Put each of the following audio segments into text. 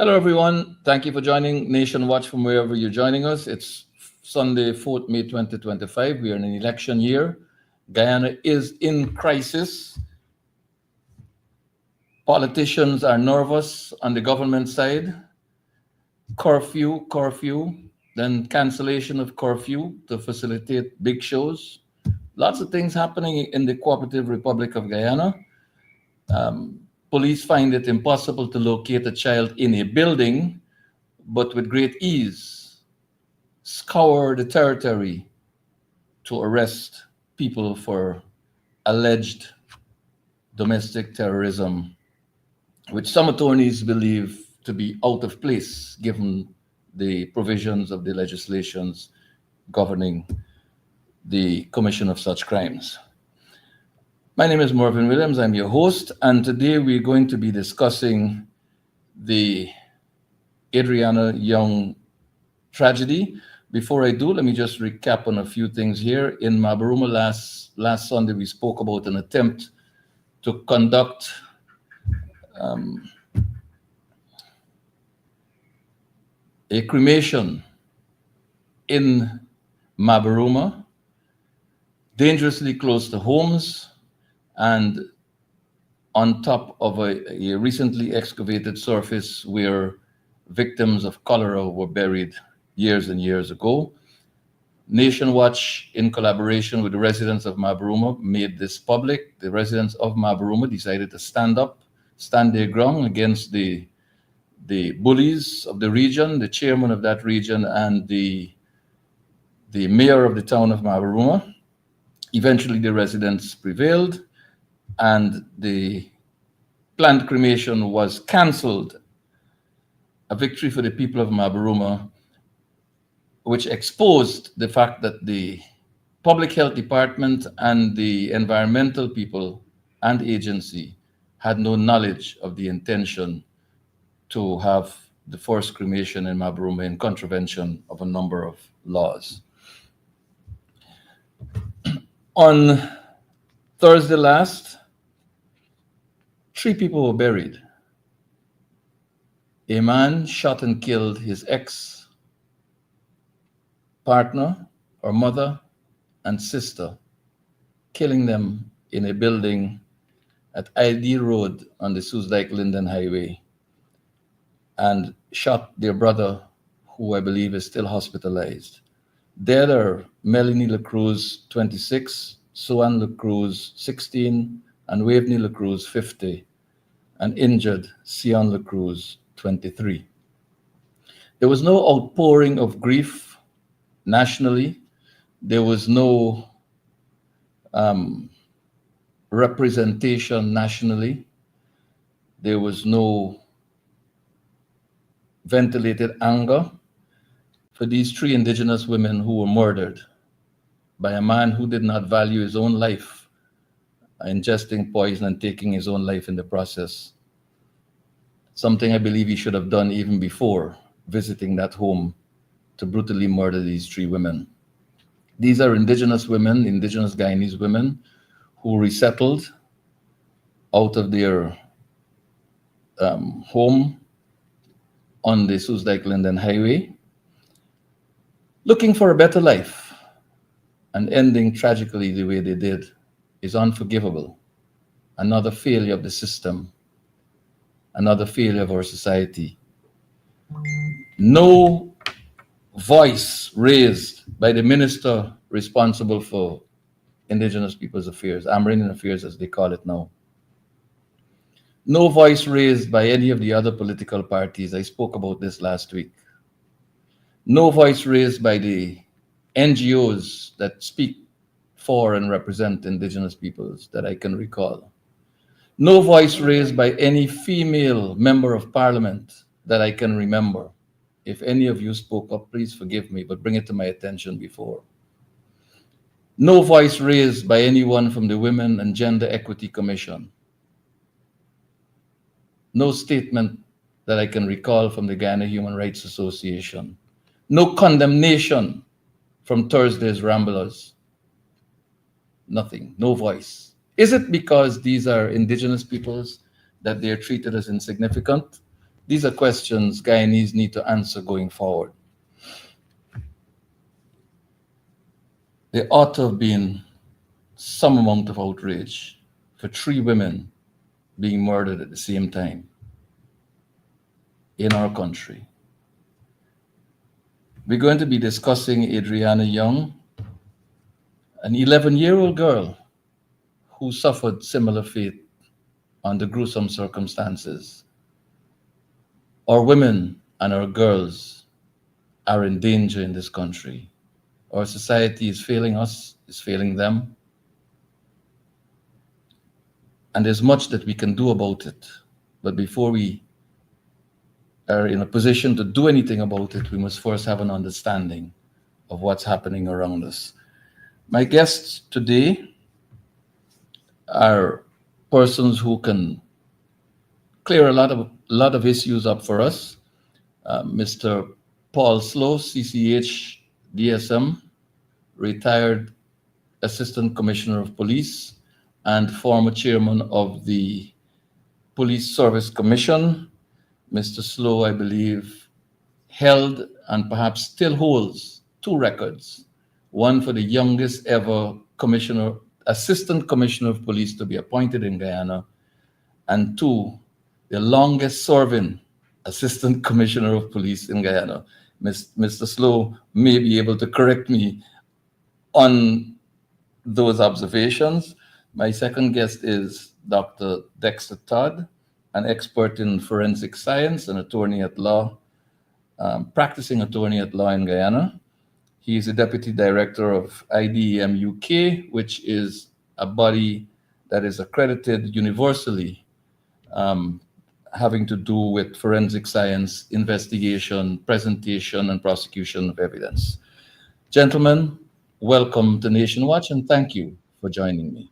Hello, everyone. Thank you for joining Nation Watch from wherever you're joining us. It's Sunday, 4th May 2025. We are in an election year. Guyana is in crisis. Politicians are nervous on the government side. Curfew, then cancellation of curfew to facilitate big shows. Lots of things happening in the Cooperative Republic of Guyana. Police find it impossible to locate a child in a building, but with great ease scour the territory to arrest people for alleged domestic terrorism, which some attorneys believe to be out of place given the provisions of the legislations governing the commission of such crimes. My name is Mervyn Williams. I'm your host, and today we're going to be discussing the Adriana Young tragedy. Before I do, let me just recap on a few things here. In Maruma last Sunday, we spoke about an attempt to conduct a cremation in Maruma, dangerously close to homes, and on top of a recently excavated surface where victims of cholera were buried years and years ago. Nation Watch, in collaboration with the residents of Maruma, made this public. The residents of Maruma decided to stand their ground against the bullies of the region, the chairman of that region, and the mayor of the town of Maruma. Eventually, the residents prevailed, and the planned cremation was cancelled. A victory for the people of Maruma, which exposed the fact that the public health department and the environmental people and agency had no knowledge of the intention to have the forced cremation in Maruma in contravention of a number of laws. On Thursday last, 3 people were buried. A man shot and killed his ex-partner, or mother, and sister, killing them in a building at ID Road on the Soesdijk-Linden Highway, and shot their brother, who I believe is still hospitalized. Dead are Melanie LaCruz, 26, Suan LaCruz, 16, and Waveney LaCruz, 50, and injured Sion LaCruz, 23. There was no outpouring of grief nationally. There was no representation nationally. There was no ventilated anger for these 3 indigenous women who were murdered by a man who did not value his own life, ingesting poison and taking his own life in the process. Something I believe he should have done even before visiting that home to brutally murder these 3 women. These are indigenous women, indigenous Guyanese women, who resettled out of their home on the Soesdijk-Linden Highway, looking for a better life, and ending tragically the way they did is unforgivable. Another failure of the system, another failure of our society. No voice raised by the minister responsible for Indigenous Peoples Affairs, Amerindian Affairs as they call it now. No voice raised by any of the other political parties. I spoke about this last week. No voice raised by the NGOs that speak for and represent Indigenous peoples that I can recall. No voice raised by any female member of parliament that I can remember. If any of you spoke up, please forgive me, but bring it to my attention before. No voice raised by anyone from the Women and Gender Equity Commission. No statement that I can recall from the Guyana Human Rights Association. No condemnation from Thursday's Ramblers. Nothing, no voice. Is it because these are indigenous peoples that they are treated as insignificant? These are questions Guyanese need to answer going forward. There ought to have been some amount of outrage for three women being murdered at the same time in our country. We're going to be discussing Adriana Young, an 11-year-old girl who suffered similar fate under gruesome circumstances. Our women and our girls are in danger in this country. Our society is failing us, is failing them, and there's much that we can do about it. But before we are in a position to do anything about it, we must first have an understanding of what's happening around us. My guests today are persons who can clear a lot of issues up for us. Mr. Paul Slow, CCH DSM, retired Assistant Commissioner of Police and former chairman of the Police Service Commission. Mr. Slow, I believe, held and perhaps still holds two records. One for the youngest ever commissioner, assistant commissioner of police to be appointed in Guyana, and two, the longest serving assistant commissioner of police in Guyana. Mr. Slow may be able to correct me on those observations. My second guest is Dr. Dexter Todd, an expert in forensic science and attorney at law, practicing attorney at law in Guyana. He is the deputy director of IDEM UK, which is a body that is accredited universally, um, having to do with forensic science, investigation, presentation, and prosecution of evidence. Gentlemen, welcome to Nation Watch and thank you for joining me.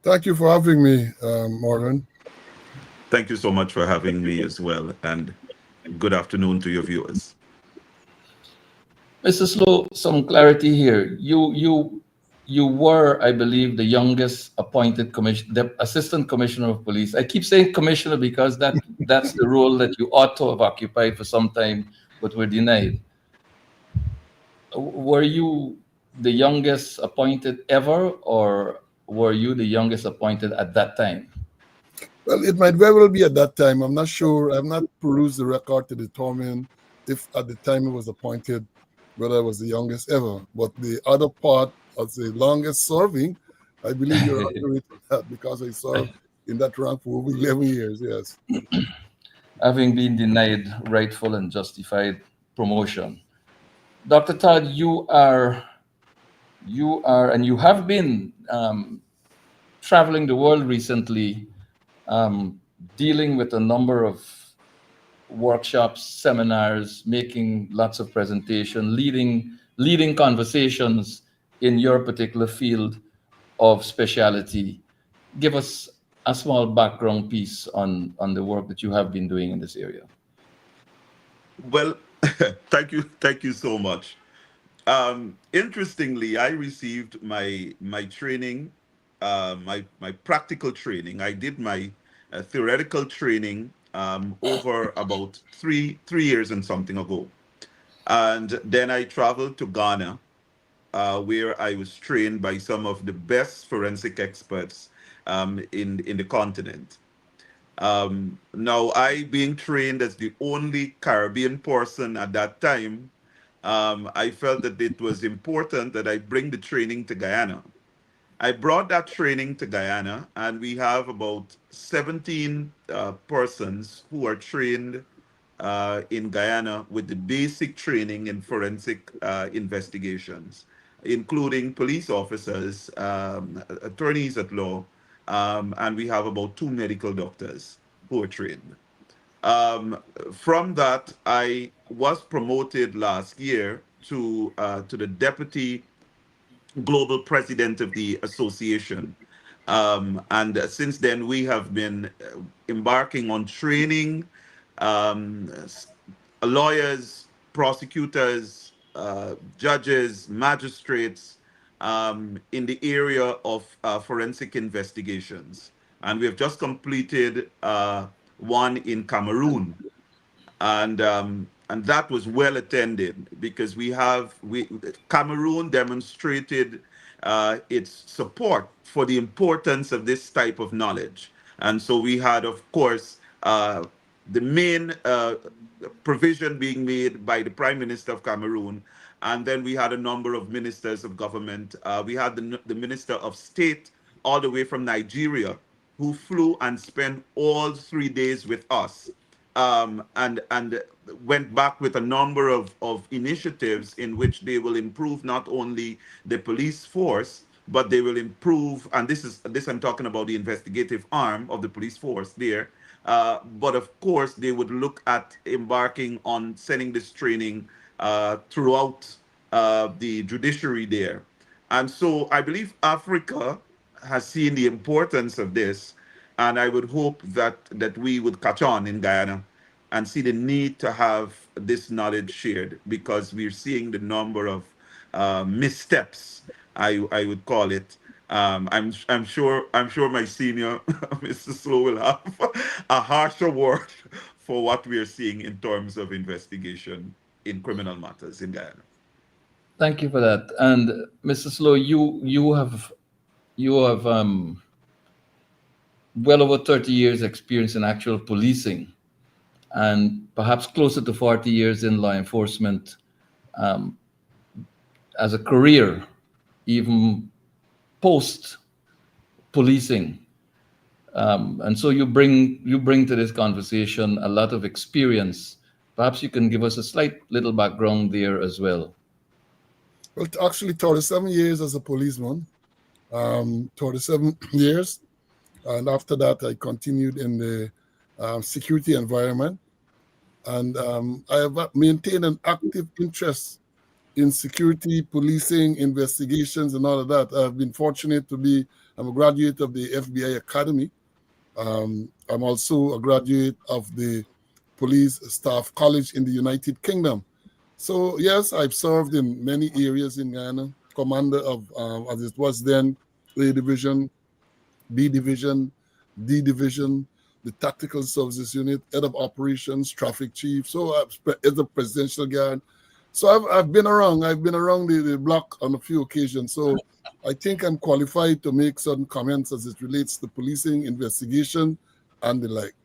Thank you for having me, Marvin. Thank you so much for having me as well, and good afternoon to your viewers. Mr. Slow, some clarity here. You were, I believe, the youngest appointed the assistant commissioner of police. I keep saying commissioner because that's the role that you ought to have occupied for some time, but were denied. Were you the youngest appointed ever, or were you the youngest appointed at that time? Well, it might very well be at that time. I'm not sure. I've not perused the record to determine if at the time it was appointed, whether I was the youngest ever. But the other part, as the longest serving, I believe you're accurate with that because I served in that rank for over 11 years. Yes. Having been denied rightful and justified promotion. Dr. Todd, you are, and you have been traveling the world recently, um, dealing with a number of workshops, seminars, making lots of presentation, leading conversations in your particular field of specialty. Give us a small background piece on the work that you have been doing in this area. Well, thank you so much. Interestingly, I received my training, my practical training. I did my theoretical training over about three years and something ago, and then I traveled to Ghana, where I was trained by some of the best forensic experts in the continent. Now, I being trained as the only Caribbean person at that time, I felt that it was important that I bring the training to Guyana. I brought that training to Guyana, and we have about 17 persons who are trained in Guyana with the basic training in forensic investigations, including police officers, attorneys at law, and we have about two medical doctors who are trained. Um, from that, I was promoted last year to the deputy global president of the association. And since then, we have been embarking on training s- lawyers, prosecutors, judges, magistrates in the area of forensic investigations. And we have just completed one in Cameroon. and that was well attended because we Cameroon demonstrated its support for the importance of this type of knowledge, and so we had, of course, the main provision being made by the Prime Minister of Cameroon, and then we had a number of ministers of government. We had the Minister of State all the way from Nigeria, who flew and spent all 3 days with us, and went back with a number of initiatives in which they will improve not only the police force, but they will improve, and this I'm talking about the investigative arm of the police force there. But of course, they would look at embarking on sending this training throughout the judiciary there. And so I believe Africa has seen the importance of this, and I would hope that we would catch on in Guyana and see the need to have this knowledge shared, because we're seeing the number of missteps, I would call it. I'm sure my senior Mr. Slow will have a harsher word for what we are seeing in terms of investigation in criminal matters in Guyana. Thank you for that. And Mr. Slow, you have well over 30 years experience in actual policing, and perhaps closer to 40 years in law enforcement as a career, even post policing. And so you bring to this conversation a lot of experience. Perhaps you can give us a slight little background there as well. Well, actually, 37 years as a policeman, 37 years. And after that, I continued in the security environment. And I have maintained an active interest in security, policing, investigations, and all of that. I've been fortunate to be, I'm a graduate of the FBI Academy. I'm also a graduate of the Police Staff College in the United Kingdom. So, yes, I've served in many areas in Guyana, commander of, as it was then, A Division, B Division, D Division, the Tactical Services Unit, Head of Operations, Traffic Chief. So as a Presidential Guard. So I've been around. I've been around the block on a few occasions. So I think I'm qualified to make certain comments as it relates to policing, investigation, and the like.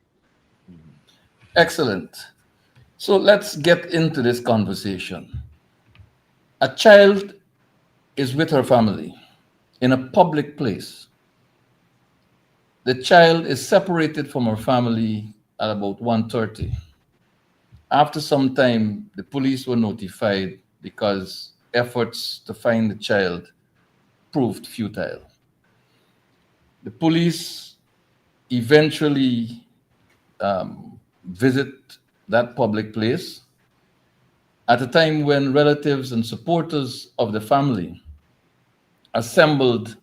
Excellent. So let's get into this conversation. A child is with her family in a public place. The child is separated from her family at about 1:30. After some time, the police were notified because efforts to find the child proved futile. The police eventually visit that public place at a time when relatives and supporters of the family assembled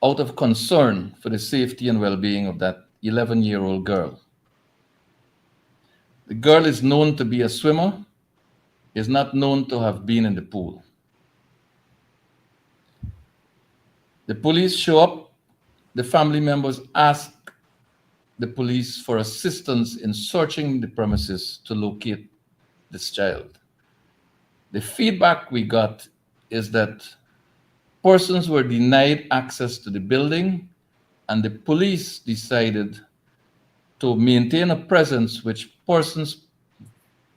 out of concern for the safety and well-being of that 11-year-old girl. The girl is known to be a swimmer, is not known to have been in the pool. The police show up. The family members ask the police for assistance in searching the premises to locate this child. The feedback we got is that persons were denied access to the building, and the police decided to maintain a presence which persons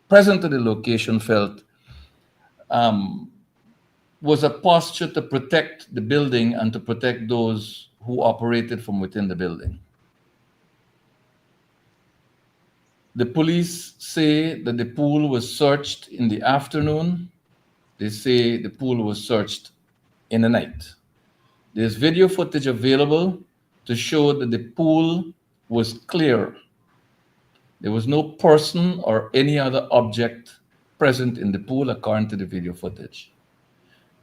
present at the location felt was a posture to protect the building and to protect those who operated from within the building. The police say that the pool was searched in the afternoon. They say the pool was searched in the night. There's video footage available to show that the pool was clear. There was no person or any other object present in the pool, according to the video footage.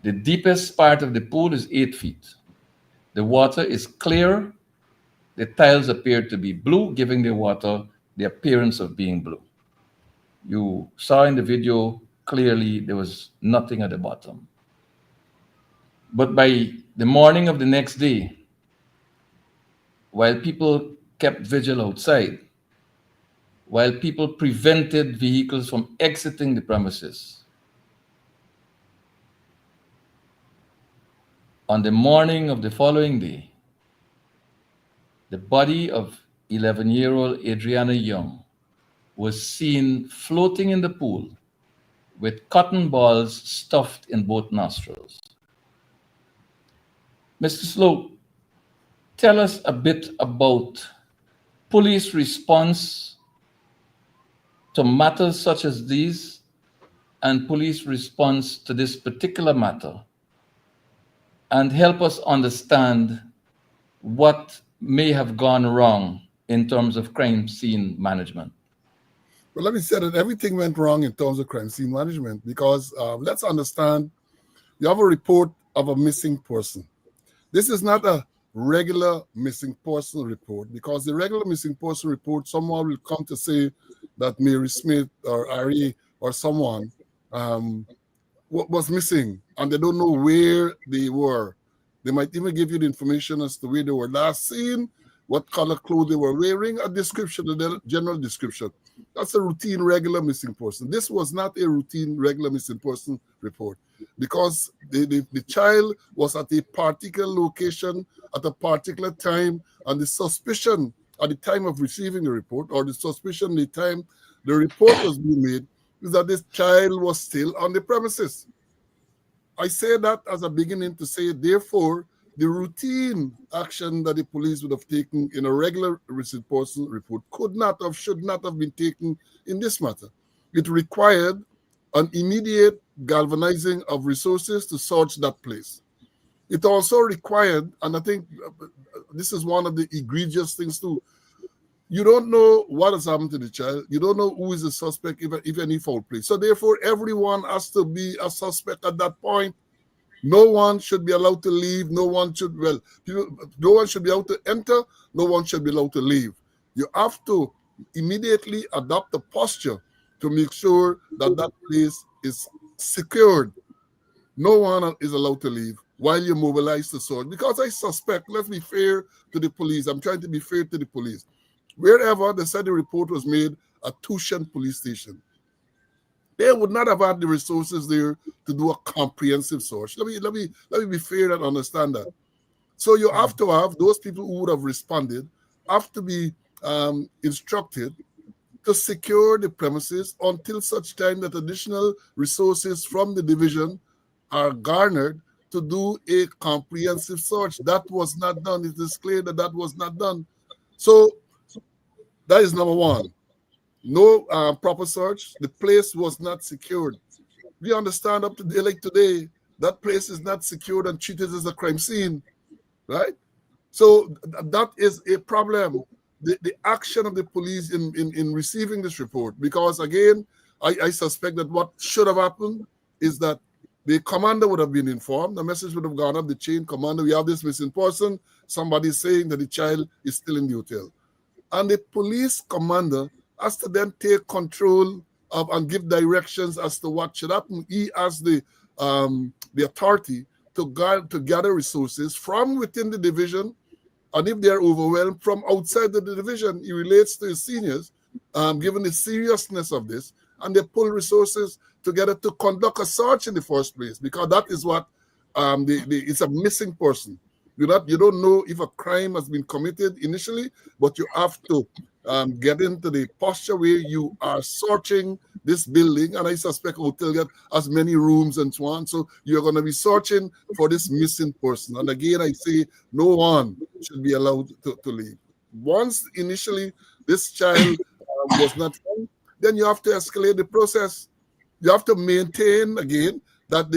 The deepest part of the pool is 8 feet. The water is clear. The tiles appear to be blue, giving the water the appearance of being blue. You saw in the video clearly there was nothing at the bottom. But by the morning of the next day, while people kept vigil outside, while people prevented vehicles from exiting the premises. On the morning of the following day, the body of 11-year-old Adriana Young was seen floating in the pool with cotton balls stuffed in both nostrils. Mr. Slope, tell us a bit about police response to matters such as these and police response to this particular matter, and help us understand what may have gone wrong in terms of crime scene management. Well, let me say that everything went wrong in terms of crime scene management because let's understand you have a report of a missing person. This is not a regular missing person report because the regular missing person report, someone will come to say that Mary Smith or Ari or someone was missing and they don't know where they were. They might even give you the information as to where they were last seen, what color clothes they were wearing, a description, a general description. That's a routine regular missing person. This was not a routine regular missing person report because the child was at a particular location at a particular time, and the suspicion at the time of receiving the report, or the suspicion the time the report was being made, is that this child was still on the premises. I say that as a beginning to say, therefore, the routine action that the police would have taken in a regular missing person report could not have, should not have been taken in this matter. It required an immediate galvanizing of resources to search that place. It also required, and I think this is one of the egregious things too, you don't know what has happened to the child. You don't know who is the suspect, if any foul play. So therefore, everyone has to be a suspect at that point. No one should be allowed to leave. No one should, no one should be allowed to enter. No one should be allowed to leave. You have to immediately adopt a posture to make sure that that place is secured. No one is allowed to leave while you mobilize the sword. Because I suspect, let's be fair to the police. I'm trying to be fair to the police. Wherever they said the report was made at Tushan police station, they would not have had the resources there to do a comprehensive search. Let me be fair and understand that. So you have to have those people who would have responded have to be instructed to secure the premises until such time that additional resources from the division are garnered to do a comprehensive search. That was not done. It is clear that that was not done. So that is number one. No proper search. The place was not secured. We understand up to day like today, that place is not secured and treated as a crime scene, right? So that is a problem. The action of the police in receiving this report, because again, I suspect that what should have happened is that the commander would have been informed. The message would have gone up the chain. Commander, we have this missing person. Somebody is saying that the child is still in the hotel. And the police commander has to then take control of and give directions as to what should happen. He has the authority to gather resources from within the division, and if they are overwhelmed, from outside the division. He relates to his seniors, given the seriousness of this, and they pull resources together to conduct a search in the first place, because that is what it's a missing person. You don't know if a crime has been committed initially, but you have to get into the posture where you are searching this building, and I suspect hotel get as many rooms and so on. So you're going to be searching for this missing person. And again, I say no one should be allowed to leave. Once initially this child was not found, then you have to escalate the process. You have to maintain again that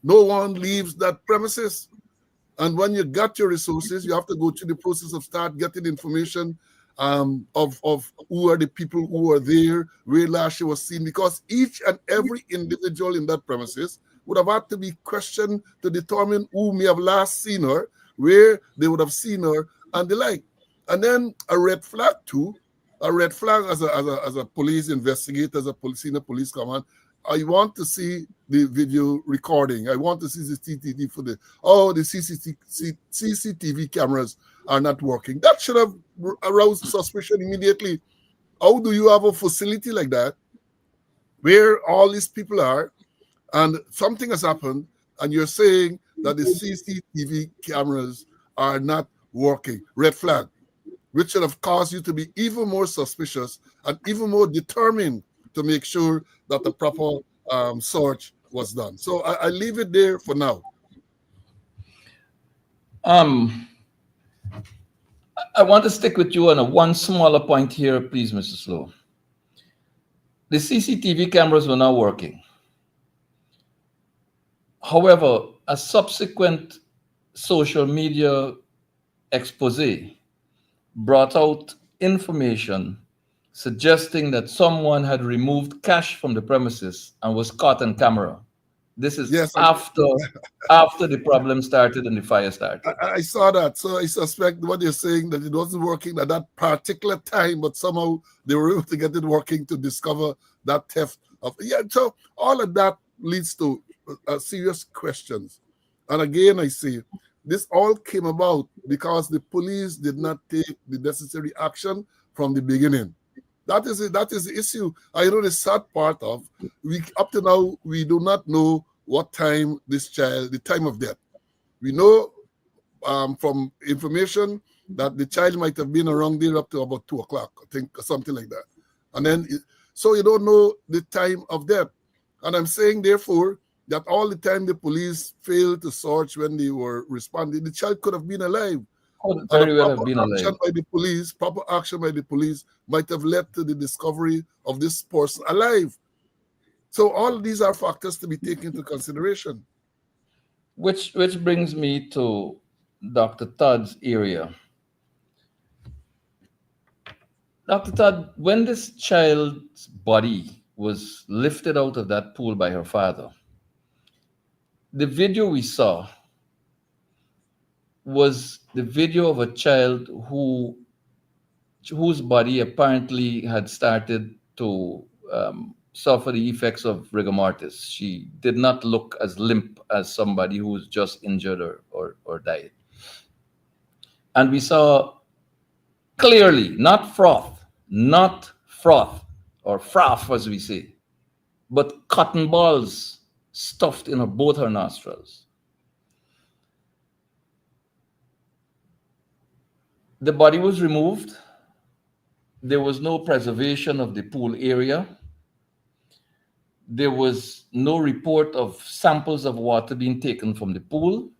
no one leaves that premises. And when you got your resources, you have to go through the process of start getting information of who are the people who are there, where last she was seen, because each and every individual in that premises would have had to be questioned to determine who may have last seen her, where they would have seen her, and the like. And then a red flag too, a red flag as a police investigator, as a senior police command. I want to see the video recording. I want to see the CCTV footage. Oh, the CCTV cameras are not working. That should have aroused suspicion immediately. How do you have a facility like that where all these people are and something has happened and you're saying that the CCTV cameras are not working? Red flag, which should have caused you to be even more suspicious and even more determined to make sure that the proper search was done. So I leave it there for now. Um, I want to stick with you on a one smaller point here, please, Mr. Slow. The CCTV cameras were not working. However, a subsequent social media expose brought out information suggesting that someone had removed cash from the premises and was caught on camera. This is Yes, after the problem started and the fire started. I saw that. So I suspect what you're saying, that it wasn't working at that particular time, but somehow they were able to get it working to discover that theft of. Yeah, so all of that leads to serious questions. And again, I say this all came about because the police did not take the necessary action from the beginning. That is it. That is the issue. I know the sad part of we up to now we do not know what time this child, the time of death. We know from information that the child might have been around there up to about 2 o'clock, I think, or something like that. And then, so you don't know the time of death. And I'm saying, therefore, that all the time the police failed to search when they were responding, the child could have been alive. Could And a very well have proper been action alive. by the police, proper action by the police might have led to the discovery of this person alive. So all of these are factors to be taken into consideration. Which brings me to Dr. Todd's area. Dr. Todd, when this child's body was lifted out of that pool by her father, the video we saw was the video of a child whose body apparently had started to suffer the effects of rigor mortis. She did not look as limp as somebody who was just injured or died. And we saw clearly, not froth, or froth as we say, but cotton balls stuffed in both her nostrils. The body was removed. There was no preservation of the pool area. There was no report of samples of water being taken from the pool.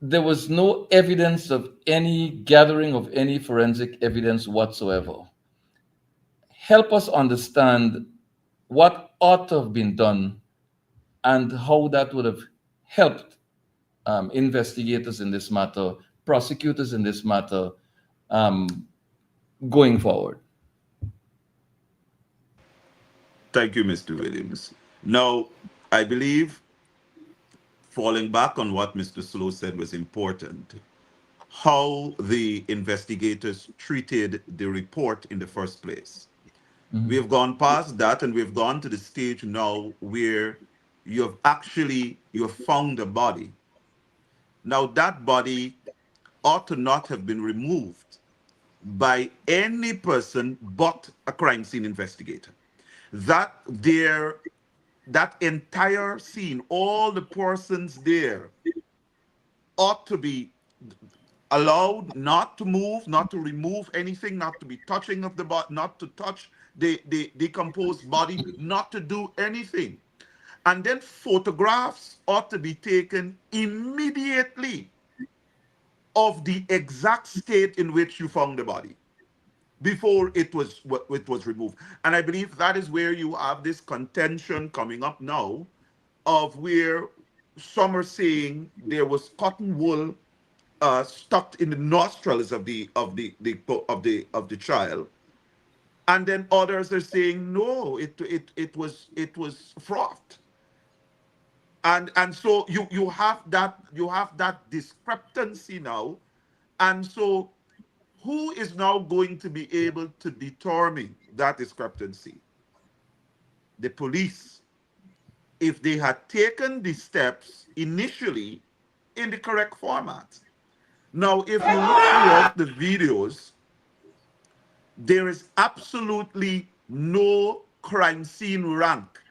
There was no evidence of any gathering of any forensic evidence whatsoever. Help us understand what ought to have been done and how that would have helped investigators in this matter, prosecutors in this matter, um, going forward. Thank you, Mr. Williams. Now, I believe falling back on what Mr. Slow said was important, how the investigators treated the report in the first place. We have gone past that and we've gone to the stage now where you have found a body. Now that body ought to not have been removed by any person but a crime scene investigator. That there that entire scene, all the persons there ought to be allowed not to move, not to remove anything, not to be touching of the body, not to touch the decomposed body, not to do anything. And then photographs ought to be taken immediately of the exact state in which you found the body before it was removed. And I believe that is where you have this contention coming up now of where some are saying there was cotton wool stuck in the nostrils of the child, and then others are saying no, it was frothed, and so you have that discrepancy now, and so who is now going to be able to determine that discrepancy? The police, if they had taken the steps initially in the correct format. Now, if you look throughout the videos, There is absolutely no crime scene rank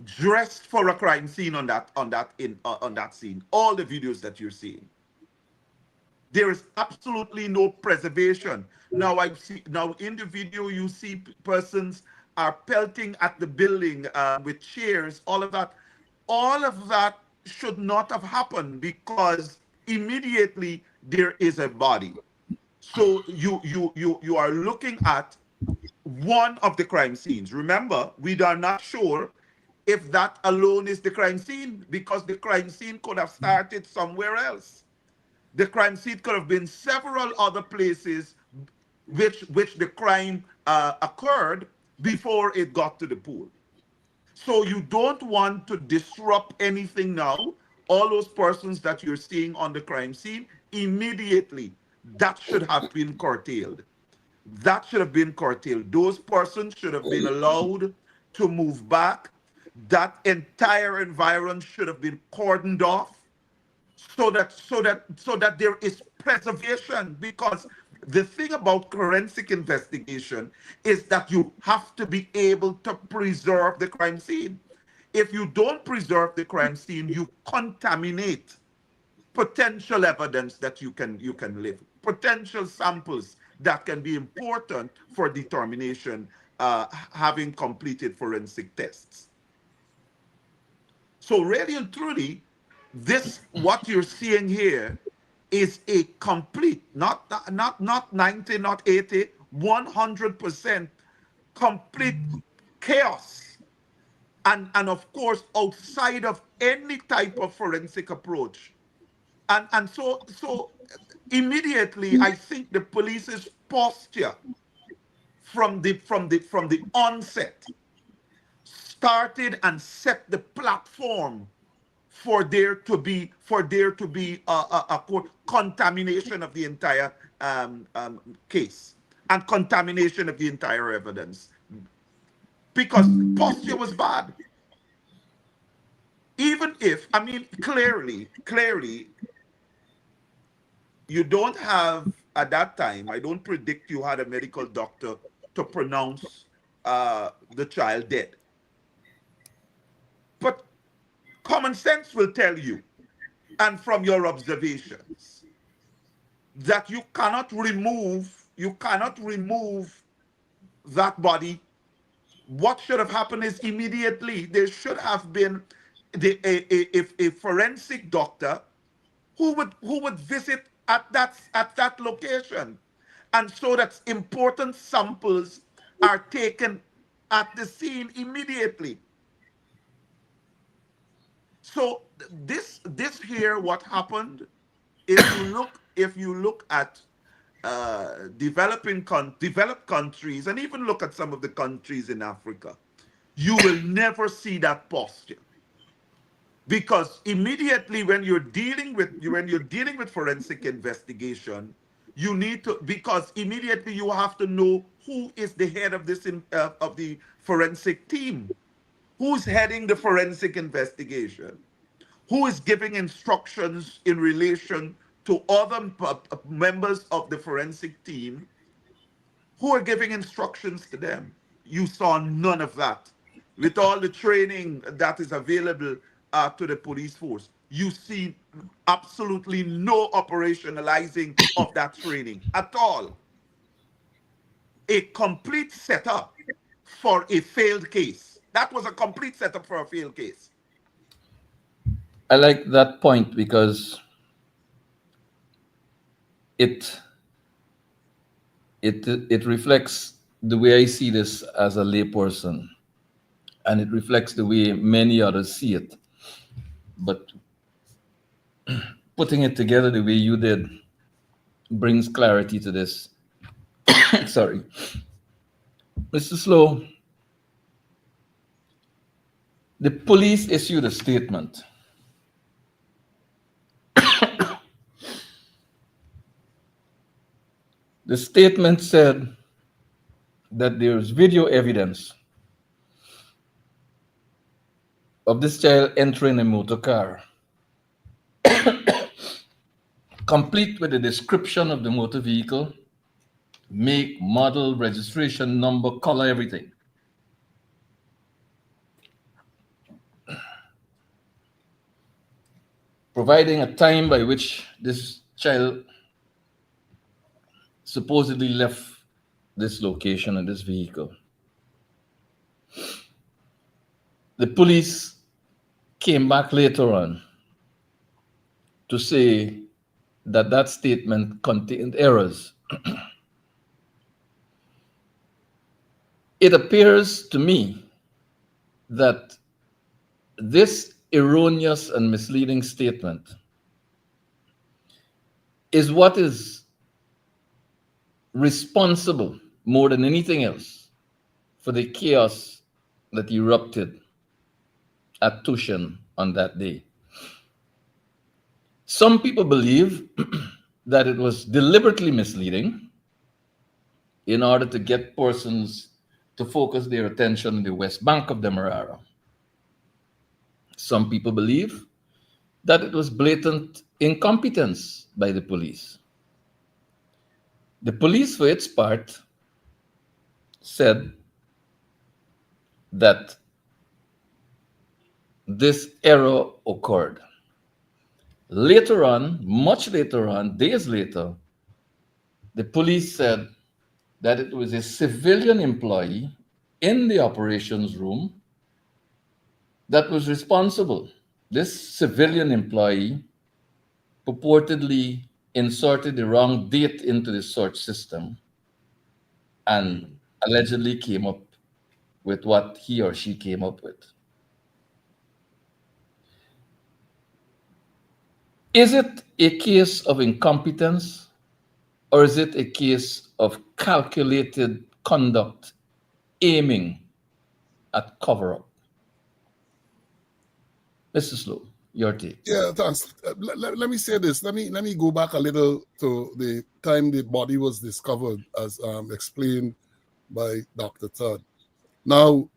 dressed for a crime scene on that scene. All the videos that you're seeing, there is absolutely no preservation. Now I see, now in the video you see persons are pelting at the building with chairs, all of that. All of that should not have happened because immediately there is a body. So you are looking at one of the crime scenes. Remember, we are not sure if that alone is the crime scene because the crime scene could have started somewhere else. The crime scene could have been several other places which the crime occurred before it got to the pool. So you don't want to disrupt anything now. All those persons that you're seeing on the crime scene, immediately, that should have been curtailed. That should have been curtailed. Those persons should have been allowed to move back. That entire environment should have been cordoned off so that there is preservation, because the thing about forensic investigation is that you have to be able to preserve the crime scene. If you don't preserve the crime scene, you contaminate potential evidence that you can live, potential samples that can be important for determination, having completed forensic tests. So really and truly, this what you're seeing here is a complete, not 90, not 80, 100% complete chaos. And of course, outside of any type of forensic approach. And so immediately I think the police's posture from the onset started and set the platform for there to be a contamination of the entire case and contamination of the entire evidence, because posture was bad. Even if, I mean, clearly, you don't have at that time. I don't predict you had a medical doctor to pronounce the child dead, but common sense will tell you, and from your observations, that you cannot remove that body. What should have happened is immediately there should have been a forensic doctor who would visit at that location, and so that important samples are taken at the scene immediately. So this here, what happened, if you look at developed countries, and even look at some of the countries in Africa, you will never see that posture, because immediately when you're dealing with forensic investigation, you need to, because immediately you have to know who is the head of of the forensic team, who's heading the forensic investigation, who is giving instructions in relation to other members of the forensic team, who are giving instructions to them. You saw none of that. With all the training that is available to the police force, you see absolutely no operationalizing of that training at all. A complete setup for a failed case. That was a complete setup for a failed case. I like that point because it it reflects the way I see this as a layperson, and it reflects the way many others see it. But putting it together the way you did brings clarity to this. Sorry, Mr. Slow. The police issued a statement. The statement said that there is video evidence of this child entering a motor car, complete with a description of the motor vehicle make, model, registration number, color, everything. Providing a time by which this child supposedly left this location and this vehicle. The police came back later on to say that that statement contained errors. It appears to me that this erroneous and misleading statement is what is responsible more than anything else for the chaos that erupted at Tushan on that day. Some people believe that it was deliberately misleading in order to get persons to focus their attention on the west bank of the Marara. Some people believe that it was blatant incompetence by the police. The police, for its part, said that this error occurred. Later on, much later on, days later, the police said that it was a civilian employee in the operations room that was responsible. This civilian employee purportedly inserted the wrong date into the search system and allegedly came up with what he or she came up with. Is it a case of incompetence, or is it a case of calculated conduct aiming at cover-up? Mr. Slow, your take. Yeah, thanks. Let me say this. Let me go back a little to the time the body was discovered, as explained by Dr. Todd. Now,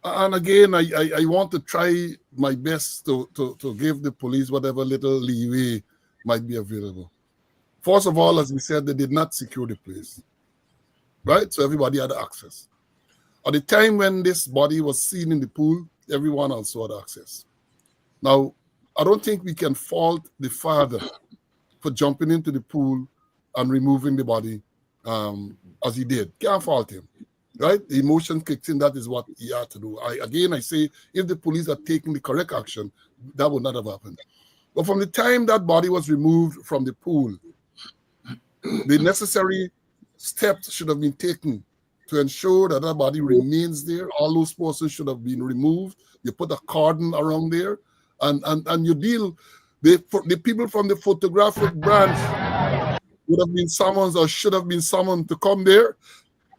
and again, I want to try my best to give the police whatever little leeway might be available. First of all, as we said, they did not secure the place, right? So everybody had access. At the time when this body was seen in the pool, everyone also had access. Now, I don't think we can fault the father for jumping into the pool and removing the body as he did. Can't fault him, right? The emotion kicked in. That is what he had to do. I say, if the police had taken the correct action, that would not have happened. But from the time that body was removed from the pool, the necessary steps should have been taken to ensure that that body remains there. All those persons should have been removed. You put a cordon around there, and you deal. The people from the photographic branch would have been summoned or should have been summoned to come there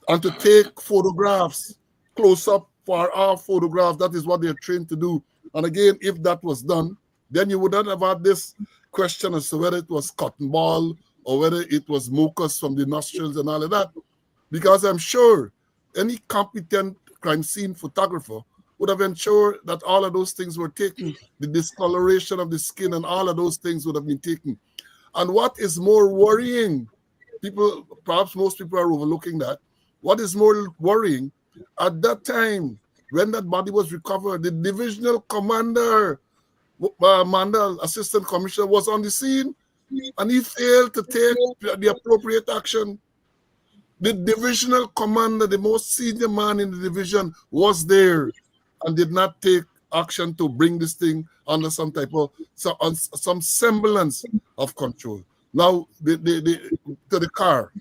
and to take photographs, close up for our photograph. That is what they're trained to do. And again, if that was done, then you would not have had this question as to whether it was cotton ball or whether it was mucus from the nostrils and all of that. Because I'm sure any competent crime scene photographer would have ensured that all of those things were taken. The discoloration of the skin and all of those things would have been taken. And what is more worrying, perhaps most people are overlooking that. What is more worrying, at that time, when that body was recovered, the divisional commander, Mandel, assistant commissioner, was on the scene, and he failed to take the appropriate action. The divisional commander, the most senior man in the division, was there and did not take action to bring this thing under some type of some semblance of control. Now, to the car.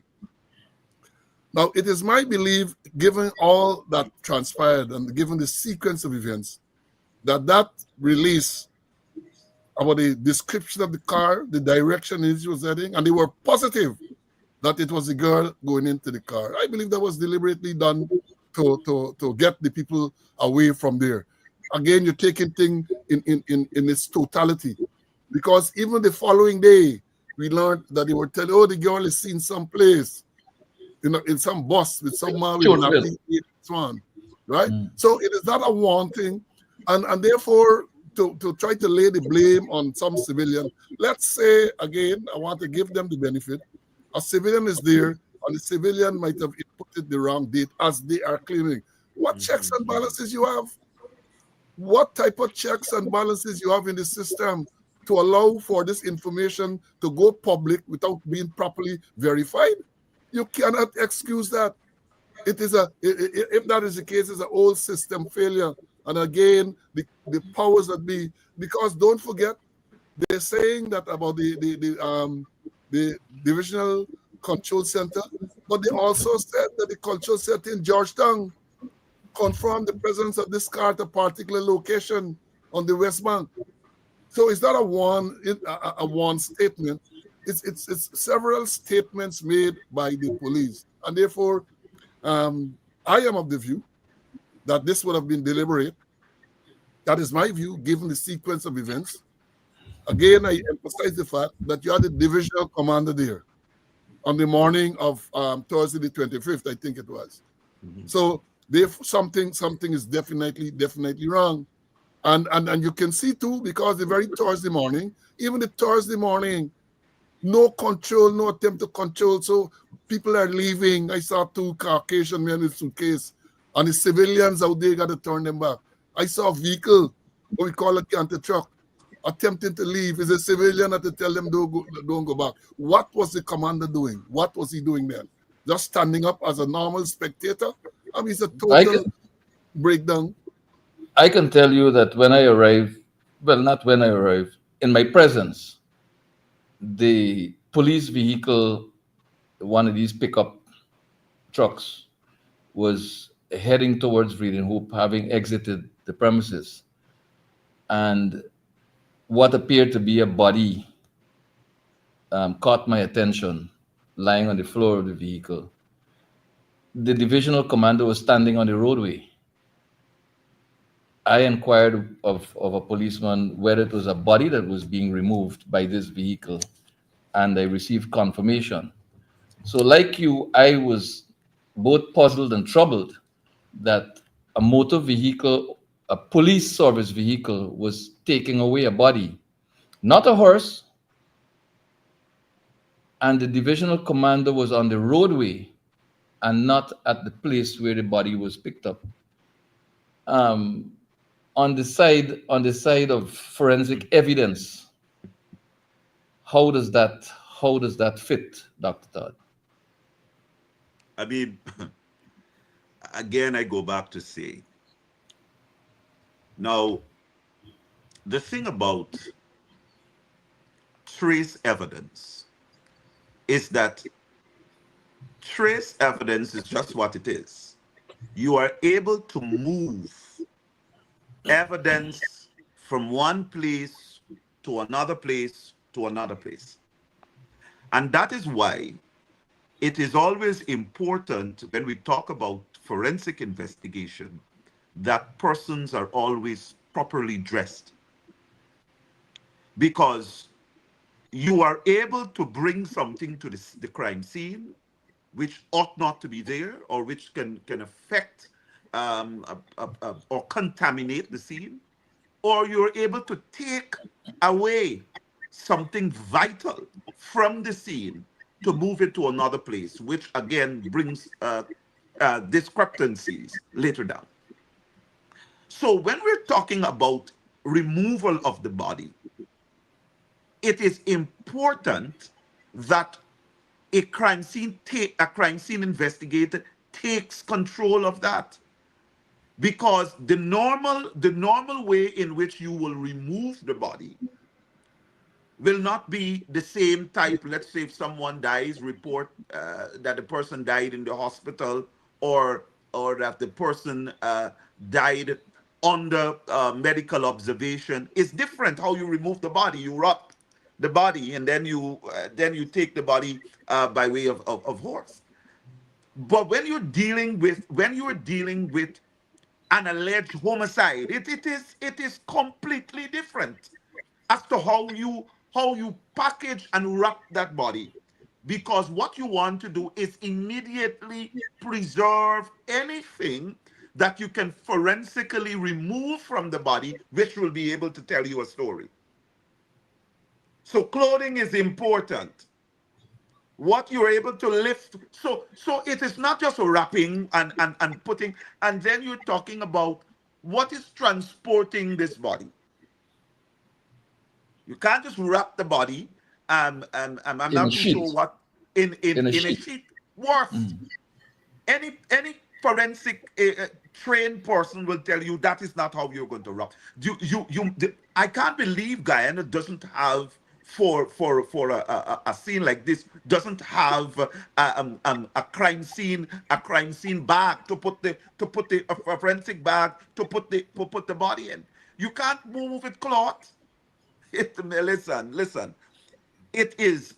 Now, it is my belief, given all that transpired and given the sequence of events, that release about the description of the car, the direction it was heading, and they were positive that it was the girl going into the car. I believe that was deliberately done to get the people away from there. Again, you're taking things in its totality. Because even the following day, we learned that they were telling, oh, the girl is seen someplace, in some bus with some man with nothing, right? So it is not a wanting, and therefore, to try to lay the blame on some civilian. Let's say, again, I want to give them the benefit. A civilian is there, and the civilian might have inputted the wrong date as they are claiming. What checks and balances you have? What type of checks and balances you have in the system to allow for this information to go public without being properly verified? You cannot excuse that. It is if that is the case, it's an old system failure. And again, the powers that be, because don't forget, they're saying that about the divisional control center, but they also said that the control center in Georgetown confirmed the presence of this car at a particular location on the West Bank. So it's not a one statement. It's several statements made by the police, and therefore, I am of the view that this would have been deliberate. That is my view, given the sequence of events. Again, I emphasize the fact that you had the divisional commander there on the morning of Thursday the 25th, I think it was. So something is definitely wrong. And you can see too, because the very Thursday morning, even the Thursday morning, no control, no attempt to control. So people are leaving. I saw 2 Caucasian men with suitcase, and the civilians out there got to turn them back. I saw a vehicle, what we call a canter truck, attempting to leave. Is a civilian had to tell them don't go back. What was the commander doing? What was he doing then? Just standing up as a normal spectator? I mean, it's a total breakdown. I can tell you that when I arrived, well, not when I arrived, in my presence, the police vehicle, one of these pickup trucks, was heading towards Reading Hope, having exited the premises. And what appeared to be a body caught my attention, lying on the floor of the vehicle. The divisional commander was standing on the roadway. I inquired of a policeman whether it was a body that was being removed by this vehicle, and I received confirmation. So, like you, I was both puzzled and troubled that a motor vehicle, a police service vehicle, was taking away a body, not a horse, and the divisional commander was on the roadway and not at the place where the body was picked up. Um, on the side of forensic evidence, how does that fit, Dr. Todd? I mean, again, I go back to say, now, the thing about trace evidence is that trace evidence is just what it is. You are able to move evidence from one place to another place to another place. And that is why it is always important when we talk about forensic investigation that persons are always properly dressed, because you are able to bring something to the crime scene which ought not to be there, or which can affect or contaminate the scene, or you're able to take away something vital from the scene to move it to another place, which again brings discrepancies later down. So when we're talking about removal of the body, it is important that a crime scene investigator takes control of that, because the normal way in which you will remove the body will not be the same type. Let's say if someone dies, report that the person died in the hospital, or that the person died under medical observation. It's different how you remove the body. You wrap the body, and then you take the body by way of horse. But when you're dealing with an alleged homicide, it is completely different as to how you package and wrap that body, because what you want to do is immediately preserve anything that you can forensically remove from the body, which will be able to tell you a story. So clothing is important. what you're able to lift. So it is not just wrapping and putting, and then you're talking about what is transporting this body. You can't just wrap the body. I'm In a not too sure sheet. what in in In a in a sheet. sheet. Worse, any forensic trained person will tell you that is not how you're going to rob. I can't believe Guyana doesn't have for a scene like this doesn't have a crime scene bag to put the a forensic bag to put the body in. You can't move it cloth. Listen. It is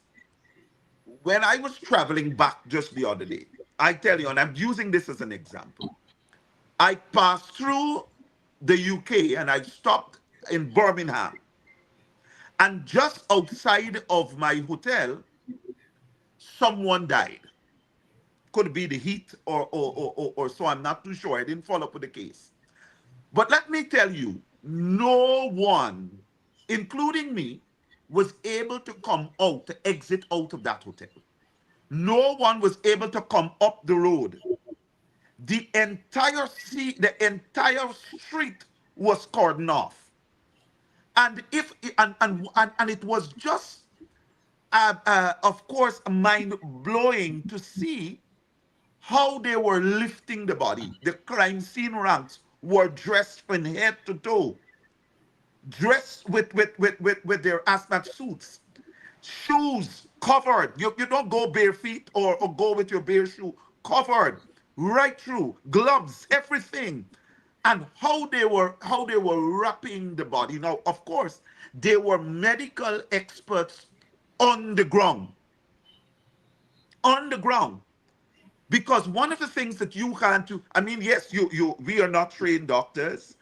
when I was traveling back just the other day. I tell you, and I'm using this as an example. I passed through the UK and I stopped in Birmingham. And just outside of my hotel, someone died. Could be the heat or so. I'm not too sure. I didn't follow up with the case. But let me tell you, no one, including me, was able to come out, to exit out of that hotel. No one was able to come up the road. The entire street was cordoned off, and if and it was just, of course, mind blowing to see how they were lifting the body. The crime scene ranks were dressed from head to toe, dressed with their hazmat suits, shoes covered. You don't go bare feet or go with your bare shoe covered right through, gloves, everything. And how they were wrapping the body. Now, of course, they were medical experts on the ground. On the ground. Because one of the things that you can't do, I mean, yes, we are not trained doctors,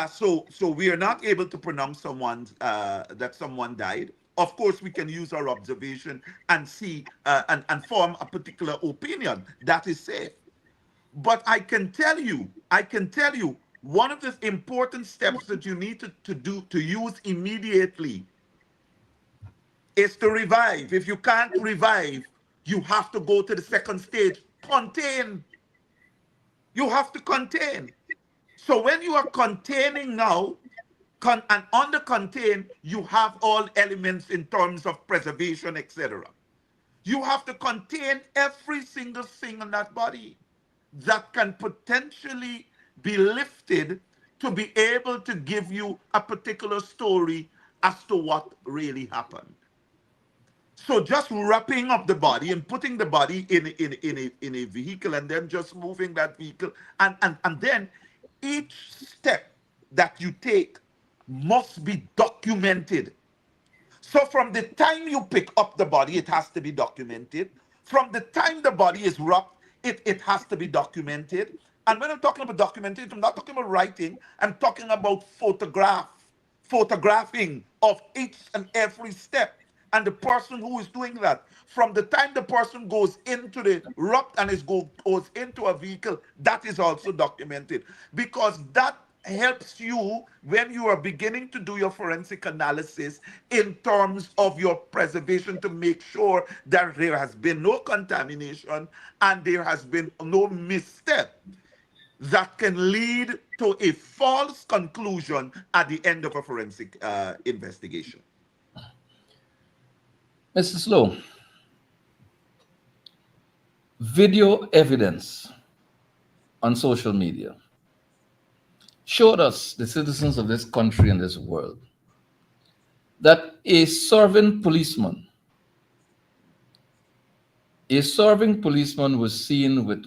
so we are not able to pronounce that someone died. Of course, we can use our observation and see and form a particular opinion that is safe. But I can tell you, one of the important steps that you need to use immediately is to revive. If you can't revive, you have to go to the second stage. Contain. You have to contain. So when you are containing now, and under contain, you have all elements in terms of preservation, etc. You have to contain every single thing on that body that can potentially be lifted to be able to give you a particular story as to what really happened. So just wrapping up the body and putting the body in a vehicle and then just moving that vehicle, and then each step that you take must be documented. So from the time you pick up the body, it has to be documented. From the time the body is wrapped, it has to be documented. And when I'm talking about documented, I'm not talking about writing, I'm talking about photographing of each and every step. And the person who is doing that, from the time the person goes into the wrapped and goes into a vehicle, that is also documented. Because that helps you when you are beginning to do your forensic analysis in terms of your preservation to make sure that there has been no contamination and there has been no misstep that can lead to a false conclusion at the end of a forensic investigation. Mr. Slow, video evidence on social media showed us, the citizens of this country and this world, that a serving policeman was seen with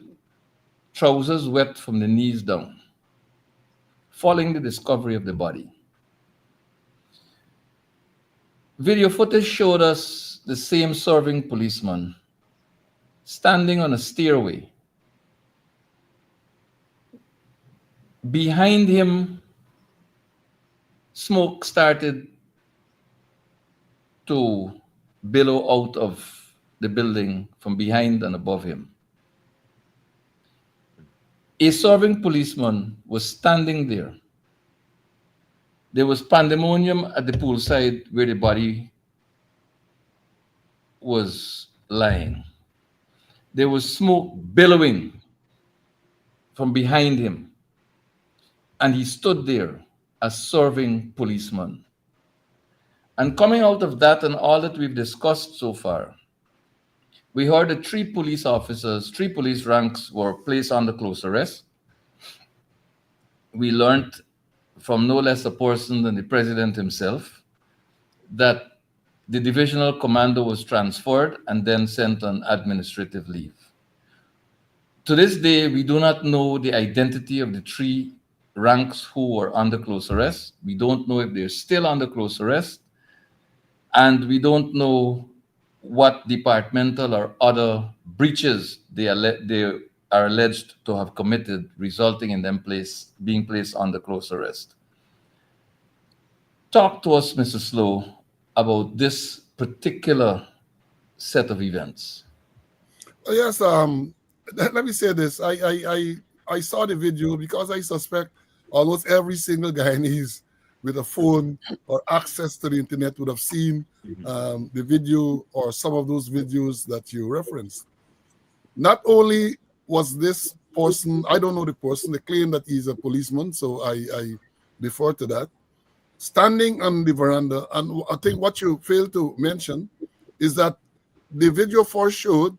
trousers wet from the knees down, following the discovery of the body. Video footage showed us the same serving policeman standing on a stairway. Behind him, smoke started to billow out of the building from behind and above him. A serving policeman was standing there. There was pandemonium at the poolside where the body was lying. There was smoke billowing from behind him, and he stood there, a serving policeman. And coming out of that and all that we've discussed so far, we heard that three police ranks were placed under close arrest. We learned from no less a person than the president himself that the divisional commander was transferred and then sent on administrative leave. To this day, we do not know the identity of the three ranks who were under close arrest. We don't know if they're still under close arrest. And we don't know what departmental or other breaches they are alleged to have committed, resulting in them being placed under close arrest. Talk to us, Mr. Slow, about this particular set of events. Yes, let me say this. I saw the video because I suspect almost every single Guyanese with a phone or access to the internet would have seen the video or some of those videos that you referenced. Not only was this person, I don't know the person, they claim that he's a policeman, so I defer to that, standing on the veranda. And I think what you failed to mention is that the video first showed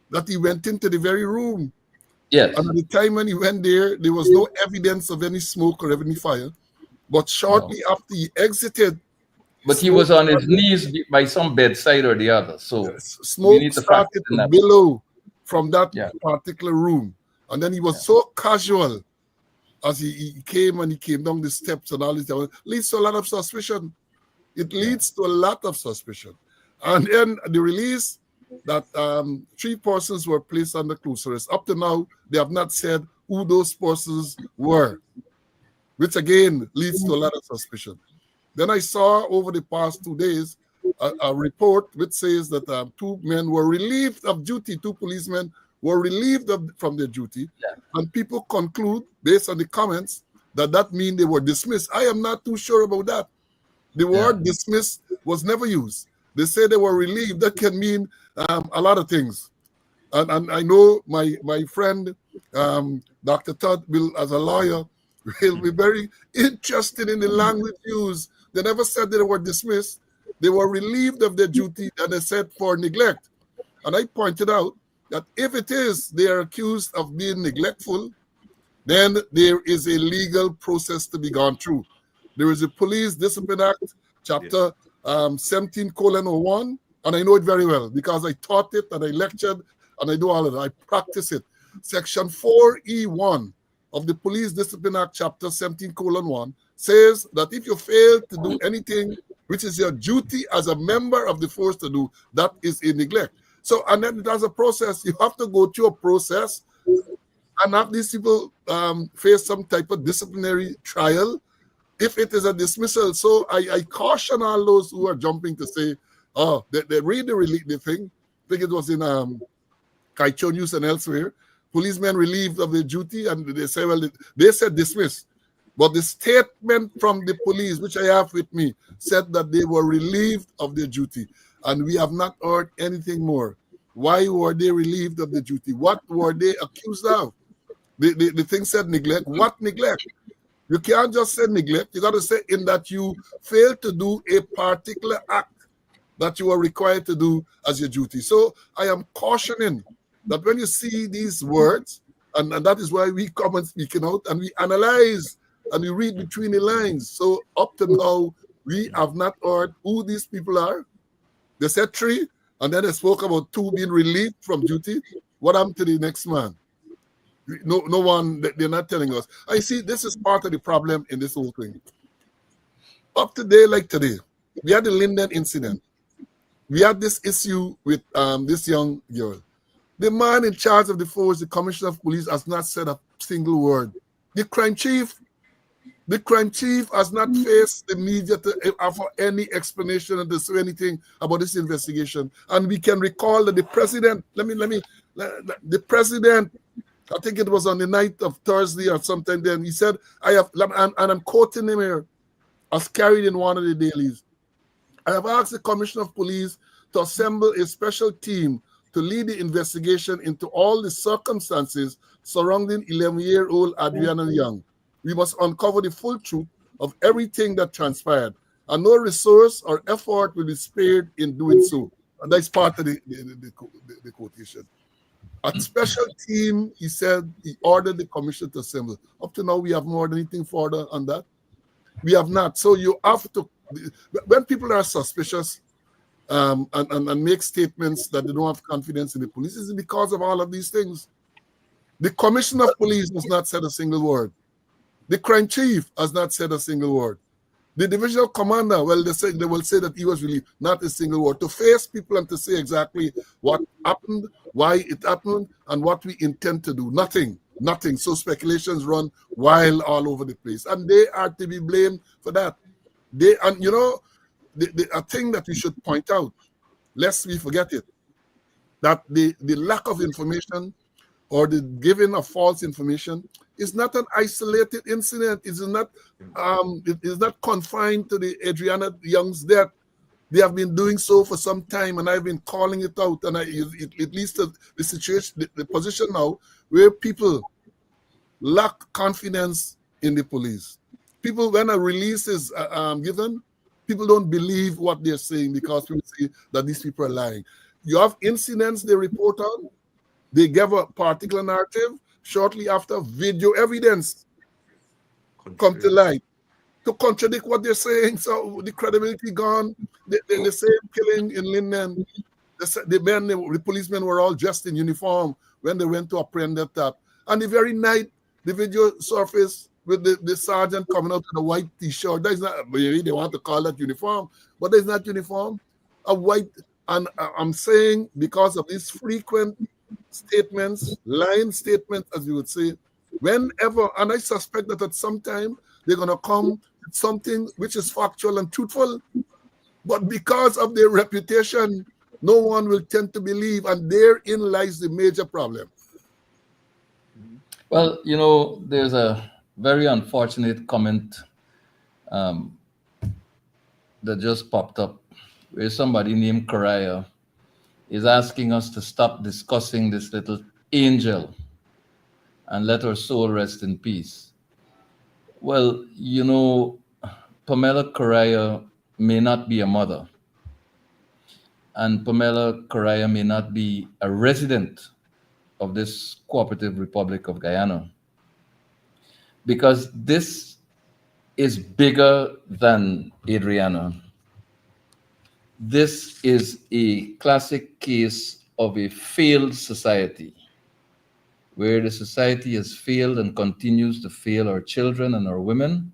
that he went into the very room. Yes. And at the time when he went there, there was no evidence of any smoke or any fire. But shortly after he exited, but he was on his knees by some bedside or the other. So smoke started to billow from that particular room. And then he was so casual as he came and he came down the steps and all this. It leads to a lot of suspicion. It leads to a lot of suspicion. And then the release that 3 persons were placed under close arrest. Up to now, they have not said who those persons were, which again leads to a lot of suspicion. Then I saw over the past 2 days a report which says that 2 men were relieved of duty, 2 policemen were relieved from their duty, and people conclude, based on the comments, that means they were dismissed. I am not too sure about that. The word dismissed was never used. They say they were relieved. That can mean a lot of things. And I know my friend, Dr. Todd, will, as a lawyer, will be very interested in the language used. They never said they were dismissed. They were relieved of their duty, and they said for neglect. And I pointed out that if it is they are accused of being neglectful, then there is a legal process to be gone through. There is a Police Discipline Act, Chapter 17:01, and I know it very well because I taught it and I lectured and I do all of that. I practice it. Section 4E1 of the Police Discipline Act, Chapter 17:1, says that if you fail to do anything which is your duty as a member of the force to do, that is a neglect. So, and then there's a process. You have to go through a process and have these people face some type of disciplinary trial if it is a dismissal. So I caution all those who are jumping to say, oh, they read the thing. I think it was in Kaicho News and elsewhere. Policemen relieved of their duty, and they say, well, they said dismissed. But the statement from the police, which I have with me, said that they were relieved of their duty. And we have not heard anything more. Why were they relieved of their duty? What were they accused of? The thing said neglect. What neglect? You can't just say neglect. You got to say in that you failed to do a particular act that you are required to do as your duty. So I am cautioning that when you see these words, and that is why we come and speaking out, and we analyze and we read between the lines. So up to now, we have not heard who these people are. They said 3, and then they spoke about 2 being relieved from duty. What happened to the next man? No one, they're not telling us. I see this is part of the problem in this whole thing. Up to today, like today, we had the Linden incident. We had this issue with this young girl. The man in charge of the force, the commissioner of police, has not said a single word. The crime chief has not faced the media to offer any explanation or to say anything about this investigation. And we can recall that the president, the president, I think it was on the night of Thursday or sometime then, he said, and I'm quoting him here, as carried in one of the dailies, I have asked the commissioner of police to assemble a special team to lead the investigation into all the circumstances surrounding 11-year-old Adriana Young. We must uncover the full truth of everything that transpired, and no resource or effort will be spared in doing so. And that's part of the quotation. A special team, he said, he ordered the commission to assemble. Up to now, we have more than anything further on that. We have not. So you have to, when people are suspicious and make statements that they don't have confidence in the police, it's because of all of these things. The commissioner of police has not said a single word. The crime chief has not said a single word. The divisional commander, well, they will say that he was relieved, not a single word. To face people and to say exactly what happened, why it happened, and what we intend to do. Nothing. So speculations run wild all over the place. And they are to be blamed for that. And you know, a thing that we should point out, lest we forget it, that the lack of information or the giving of false information is not an isolated incident. It is not confined to the Adriana Young's death. They have been doing so for some time, and I've been calling it out. And it leads to the situation, the position now where people lack confidence in the police. People, when a release is given, people don't believe what they're saying because people see that these people are lying. You have incidents they report on. They give a particular narrative. Shortly after, video evidence come to light to contradict what they're saying. So the credibility gone. The same killing in Linden, the policemen were all dressed in uniform when they went to apprehend that tap. And the very night, the video surfaced with the sergeant coming out in a white T-shirt. That is not, maybe they want to call that uniform, but it's not uniform. A white, and I'm saying because of these frequent statements, lying statements, as you would say, whenever, and I suspect that at some time they're going to come with something which is factual and truthful, but because of their reputation, no one will tend to believe, and therein lies the major problem. Well, you know, there's a very unfortunate comment that just popped up where somebody named Karaya is asking us to stop discussing this little angel and let her soul rest in peace. Well, you know, Pamela Correa may not be a mother, and Pamela Correa may not be a resident of this cooperative Republic of Guyana, because this is bigger than Adriana. This is a classic case of a failed society, where the society has failed and continues to fail our children and our women,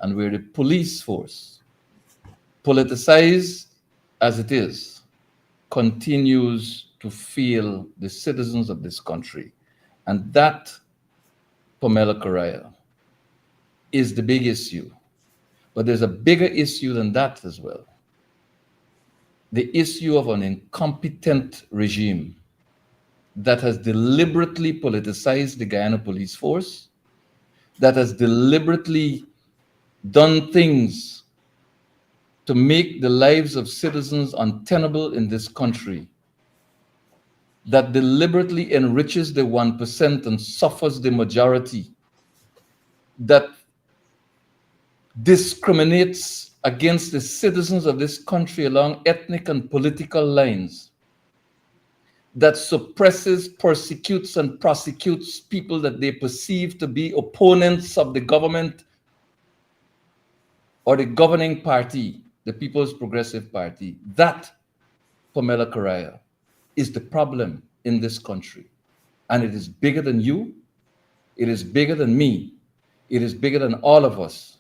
and where the police force, politicized as it is, continues to fail the citizens of this country. And that, Pamela Correa, is the big issue. But there's a bigger issue than that as well. The issue of an incompetent regime that has deliberately politicized the Guyana police force, that has deliberately done things to make the lives of citizens untenable in this country, that deliberately enriches the 1% and suffers the majority, that discriminates against the citizens of this country along ethnic and political lines, that suppresses, persecutes, and prosecutes people that they perceive to be opponents of the government or the governing party, the People's Progressive Party. That, Pamela Correa, is the problem in this country. And it is bigger than you. It is bigger than me. It is bigger than all of us.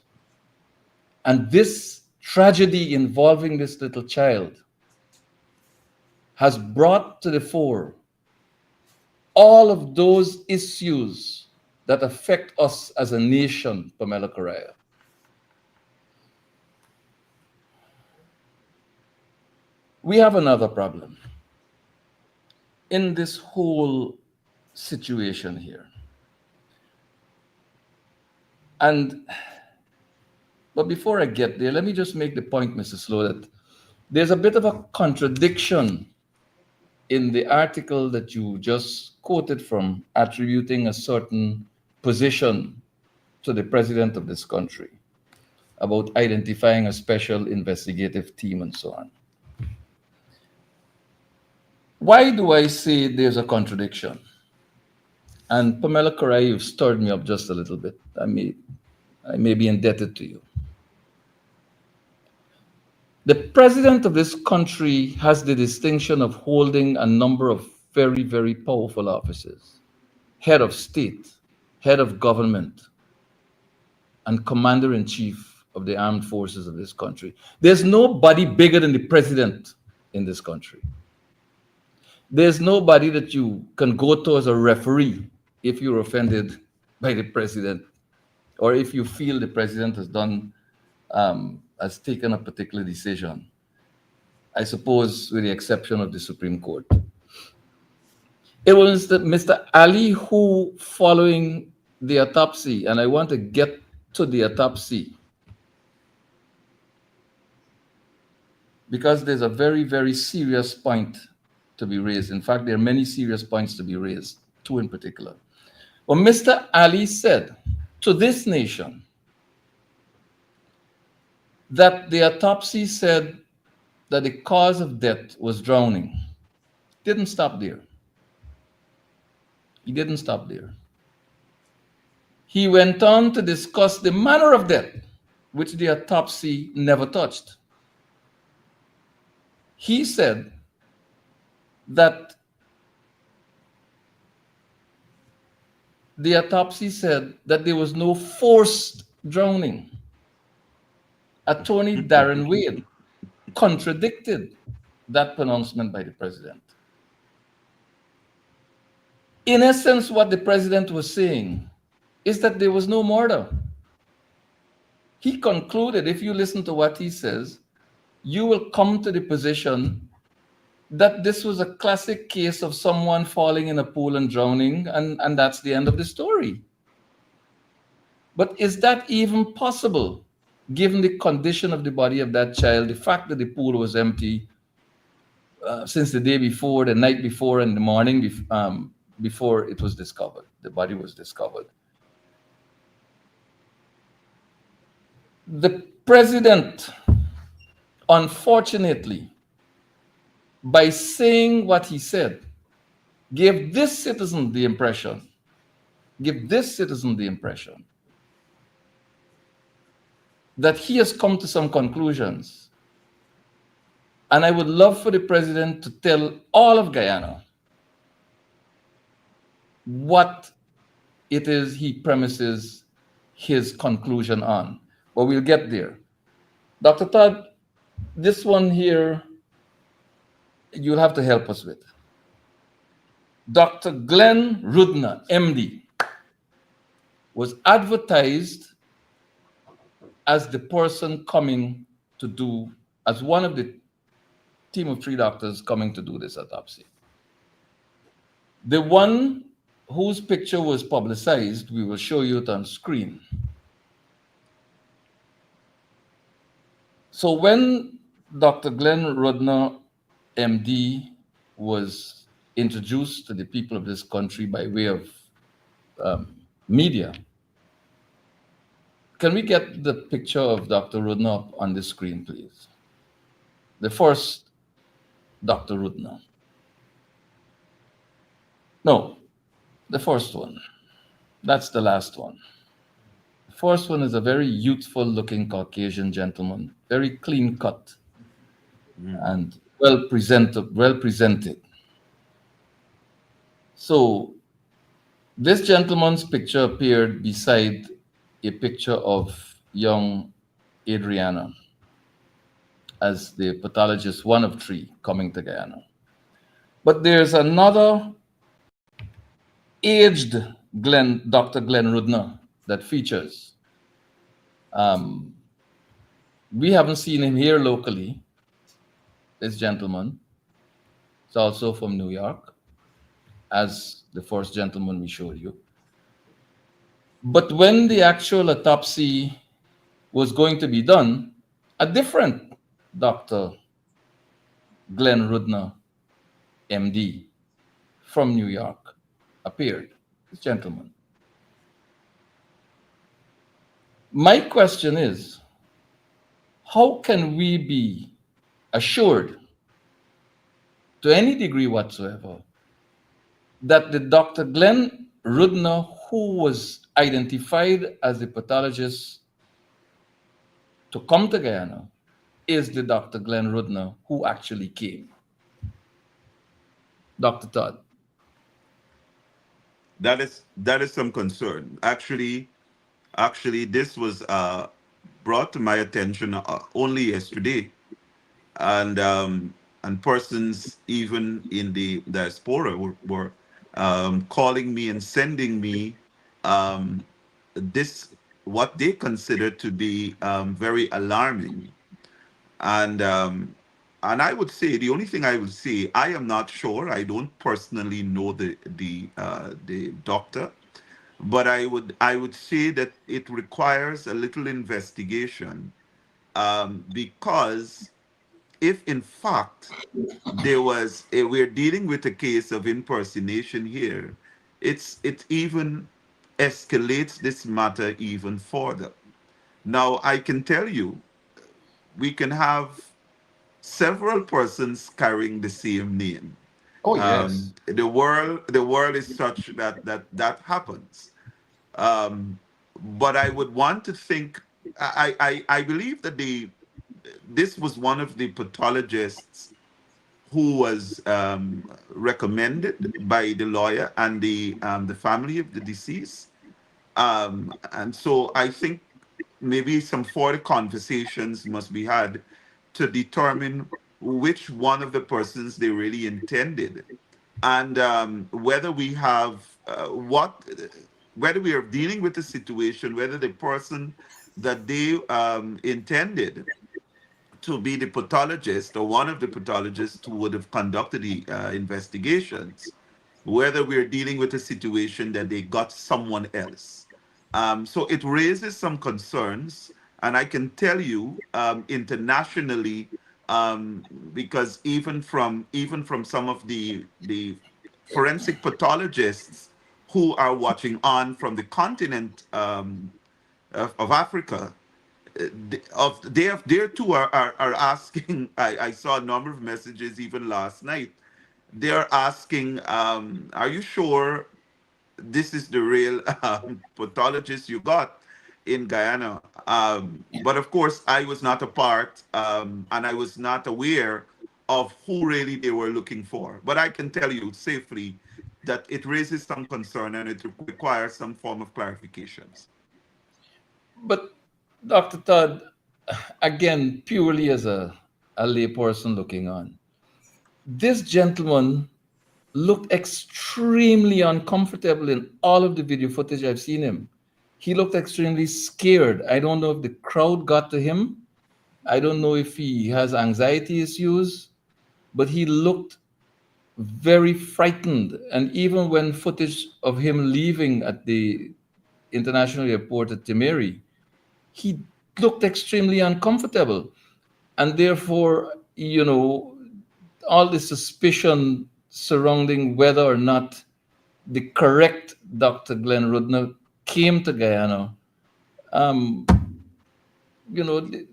And this tragedy involving this little child has brought to the fore all of those issues that affect us as a nation, Pamela Correa. We have another problem in this whole situation here. But before I get there, let me just make the point, Mr. Slow, that there's a bit of a contradiction in the article that you just quoted from, attributing a certain position to the president of this country about identifying a special investigative team and so on. Why do I say there's a contradiction? And Pamela Correa, you've stirred me up just a little bit. I may be indebted to you. The president of this country has the distinction of holding a number of very, very powerful offices: head of state, head of government, and commander-in-chief of the armed forces of this country. There's nobody bigger than the president in this country. There's nobody that you can go to as a referee if you're offended by the president, or if you feel the president has taken a particular decision, I suppose with the exception of the Supreme Court. It was Mr. Ali who, following the autopsy, and I want to get to the autopsy, because there's a very, very serious point to be raised. In fact, there are many serious points to be raised, two in particular. Well, Mr. Ali said to this nation that the autopsy said that the cause of death was drowning. Didn't stop there. He didn't stop there. He went on to discuss the manner of death, which the autopsy never touched. He said that the autopsy said that there was no forced drowning. Attorney Darren Wade contradicted that pronouncement by the president. In essence, what the president was saying is that there was no murder. He concluded, if you listen to what he says, you will come to the position that this was a classic case of someone falling in a pool and drowning, and that's the end of the story. But is that even possible, given the condition of the body of that child, the fact that the pool was empty since the day before, the night before, and the morning before it was discovered, the body was discovered? The president, unfortunately, by saying what he said, gave this citizen the impression that he has come to some conclusions. And I would love for the president to tell all of Guyana what it is he premises his conclusion on. But we'll get there. Dr. Todd, this one here, you'll have to help us with. Dr. Glenn Rudner, MD, was advertised as the person coming to do, as one of the team of 3 doctors coming to do this autopsy. The one whose picture was publicized, we will show you it on screen. So when Dr. Glenn Rudner, MD, was introduced to the people of this country by way of media, can we get the picture of Dr. Rudner up on the screen, please? The first Dr. Rudner. No, the first one. That's the last one. The first one is a very youthful-looking Caucasian gentleman, very clean-cut and well presented. So this gentleman's picture appeared beside a picture of young Adriana as the pathologist, one of 3 coming to Guyana. But there's another aged Dr. Glenn Rudner that features. We haven't seen him here locally. This gentleman is also from New York, as the first gentleman we showed you. But when the actual autopsy was going to be done, a different Dr. Glenn Rudner MD from New York appeared. This gentleman. My question is, how can we be assured to any degree whatsoever that the Dr. Glenn Rudner, who was identified as the pathologist to come to Guyana, is the Dr. Glenn Rudner who actually came? Dr. Todd. That is some concern. Actually, this was brought to my attention only yesterday, and persons even in the diaspora were calling me and sending me um, this what they consider to be very alarming. And I would say the only thing I would say, I am not sure. I don't personally know the doctor, but I would say that it requires a little investigation, because if in fact we're dealing with a case of impersonation here, it even escalates this matter even further. Now I can tell you, we can have several persons carrying the same name. Oh, yes. The world is such that happens. Um, but I would want to think. I believe that this was one of the pathologists who was recommended by the lawyer and the family of the deceased. And so I think maybe some further conversations must be had to determine which one of the persons they really intended, and whether we have whether we are dealing with a situation whether the person that they intended to be the pathologist or one of the pathologists who would have conducted the investigations, whether we're dealing with a situation that they got someone else. So it raises some concerns, and I can tell you internationally, because even from some of the forensic pathologists who are watching on from the continent of Africa, they too are asking. I saw a number of messages even last night. They're asking, are you sure this is the real pathologist you got in Guyana? But of course, I was not a part, and I was not aware of who really they were looking for. But I can tell you safely that it raises some concern and it requires some form of clarifications. But Dr. Todd, again, purely as a layperson looking on, this gentleman looked extremely uncomfortable in all of the video footage I've seen him. He looked extremely scared. I don't know if the crowd got to him. I don't know if he has anxiety issues, but he looked very frightened. And even when footage of him leaving at the international airport at Timeri, he looked extremely uncomfortable. And therefore, all the suspicion surrounding whether or not the correct Dr. Glenn Rudner came to Guyana, um, the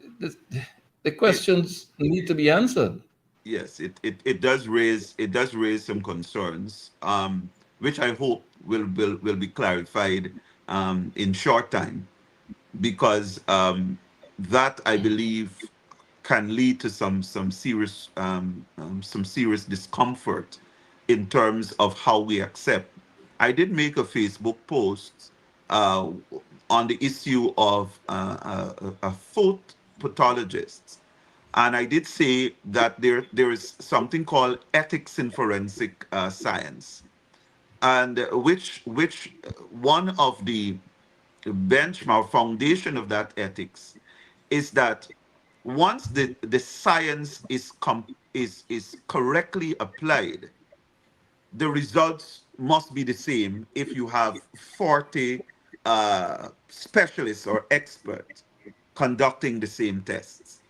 It questions need to be answered. Yes, it does raise some concerns, which I hope will be clarified in short time, because that I believe can lead to some serious discomfort in terms of how we accept. I did make a Facebook post uh, on the issue of a foot pathologist, and I did say that there is something called ethics in forensic science, and one of the benchmark foundation of that ethics is that once the science is correctly applied, the results must be the same if you have 40 specialists or experts conducting the same tests.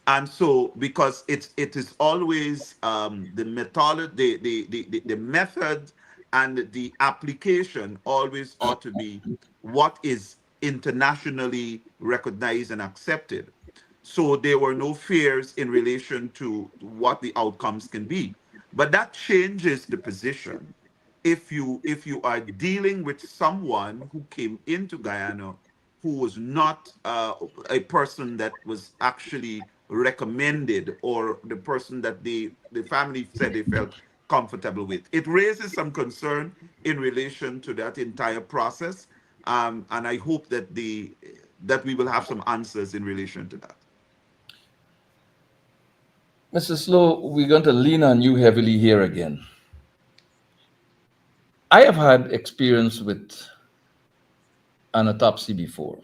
And so because it is always the method, the method and the application always ought to be what is internationally recognized and accepted. So there were no fears in relation to what the outcomes can be. But that changes the position. If you are dealing with someone who came into Guyana who was not a person that was actually recommended, or the person that the family said they felt comfortable with, it raises some concern in relation to that entire process. And I hope that we will have some answers in relation to that. Mr. Slow, we're going to lean on you heavily here again. I have had experience with an autopsy before.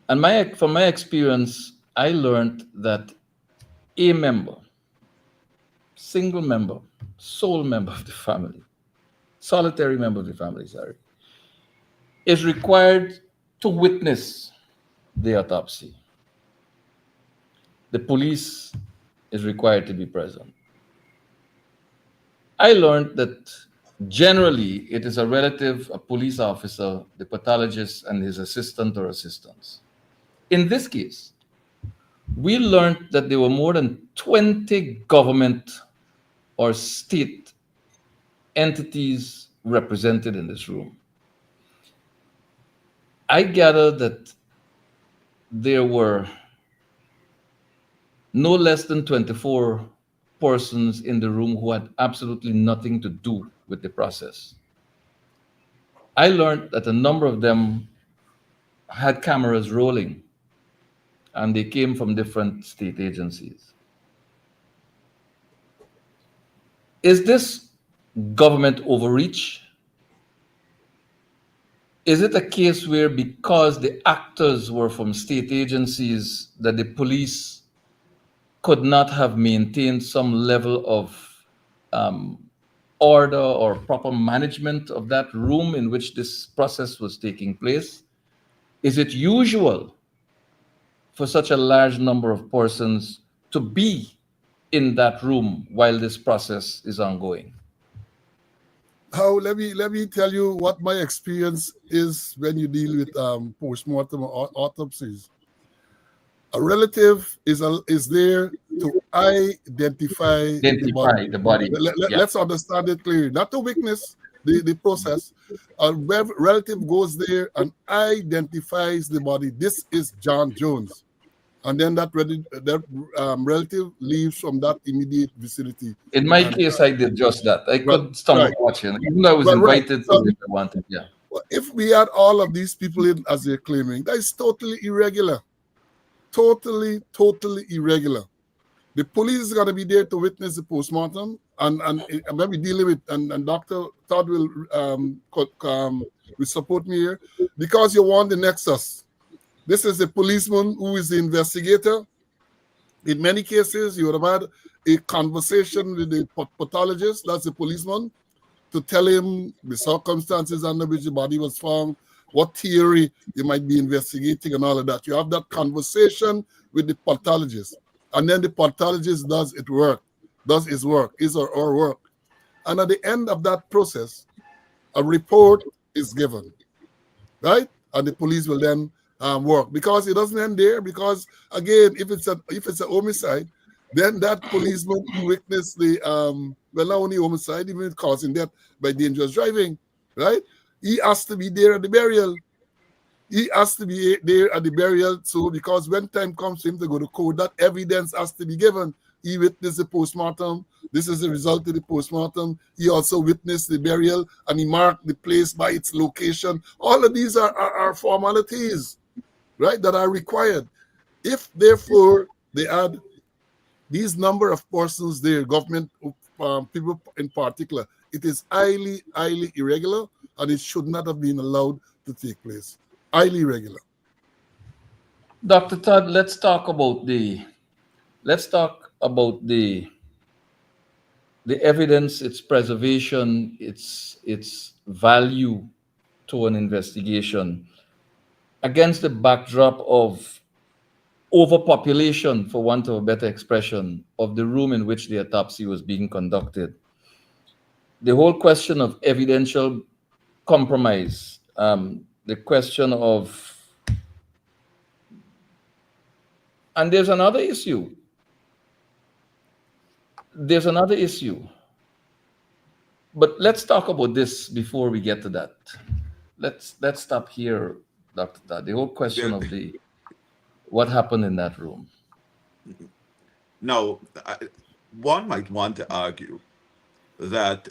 And from my experience, I learned that a member, single member, sole member of the family, solitary member of the family, sorry, is required to witness the autopsy. The police is required to be present. I learned that generally it is a relative, a police officer, the pathologist, and his assistant or assistants. In this case, we learned that there were more than 20 government or state entities represented in this room. I gather that there were no less than 24 persons in the room who had absolutely nothing to do with the process. I learned that a number of them had cameras rolling and they came from different state agencies. Is this government overreach? Is it a case where because the actors were from state agencies that the police could not have maintained some level of um, order or proper management of that room in which this process was taking place? Is it usual for such a large number of persons to be in that room while this process is ongoing? How let me tell you what my experience is when you deal with post-mortem or autopsies. A relative is there to identify the body. Identify the body. Yeah. Let's understand it clearly, not to witness the process. A relative goes there and identifies the body. This is John Jones. And then that relative leaves from that immediate vicinity. In my And case, I did just that. I right, could stomach right, watching, even though I was right. invited to So, if I wanted. Yeah. well, if we had all of these people in as they're claiming, that is totally irregular. Totally irregular. The police is going to be there to witness the postmortem, and when we dealing with, and Dr. Todd will support me here, because you want the nexus. This is the policeman who is the investigator. In many cases, you would have had a conversation with the pathologist, that's the policeman, to tell him the circumstances under which the body was found, what theory you might be investigating, and all of that. You have that conversation with the pathologist, and then the pathologist does his work, his or her work. And at the end of that process, a report is given, right? And the police will then work, because it doesn't end there. Because again, if it's a homicide, then that policeman who witnessed the well, not only homicide, even causing death by dangerous driving, right? He has to be there at the burial. He has to be there at the burial. So because when time comes for him to go to court, that evidence has to be given. He witnessed the postmortem. This is the result of the postmortem. He also witnessed the burial, and he marked the place by its location. All of these are formalities, right, that are required. If therefore they add these number of persons there, government people in particular, it is highly irregular, and it should not have been allowed to take place. Highly irregular. Dr. Todd, let's talk about the evidence, its preservation, its value to an investigation against the backdrop of overpopulation, for want of a better expression, of the room in which the autopsy was being conducted. The whole question of evidential compromise, the question of, and there's another issue. There's another issue. But let's talk about this before we get to that. Let's stop here, Dr. Todd. The whole question Well, of the what happened in that room. now, one might want to argue that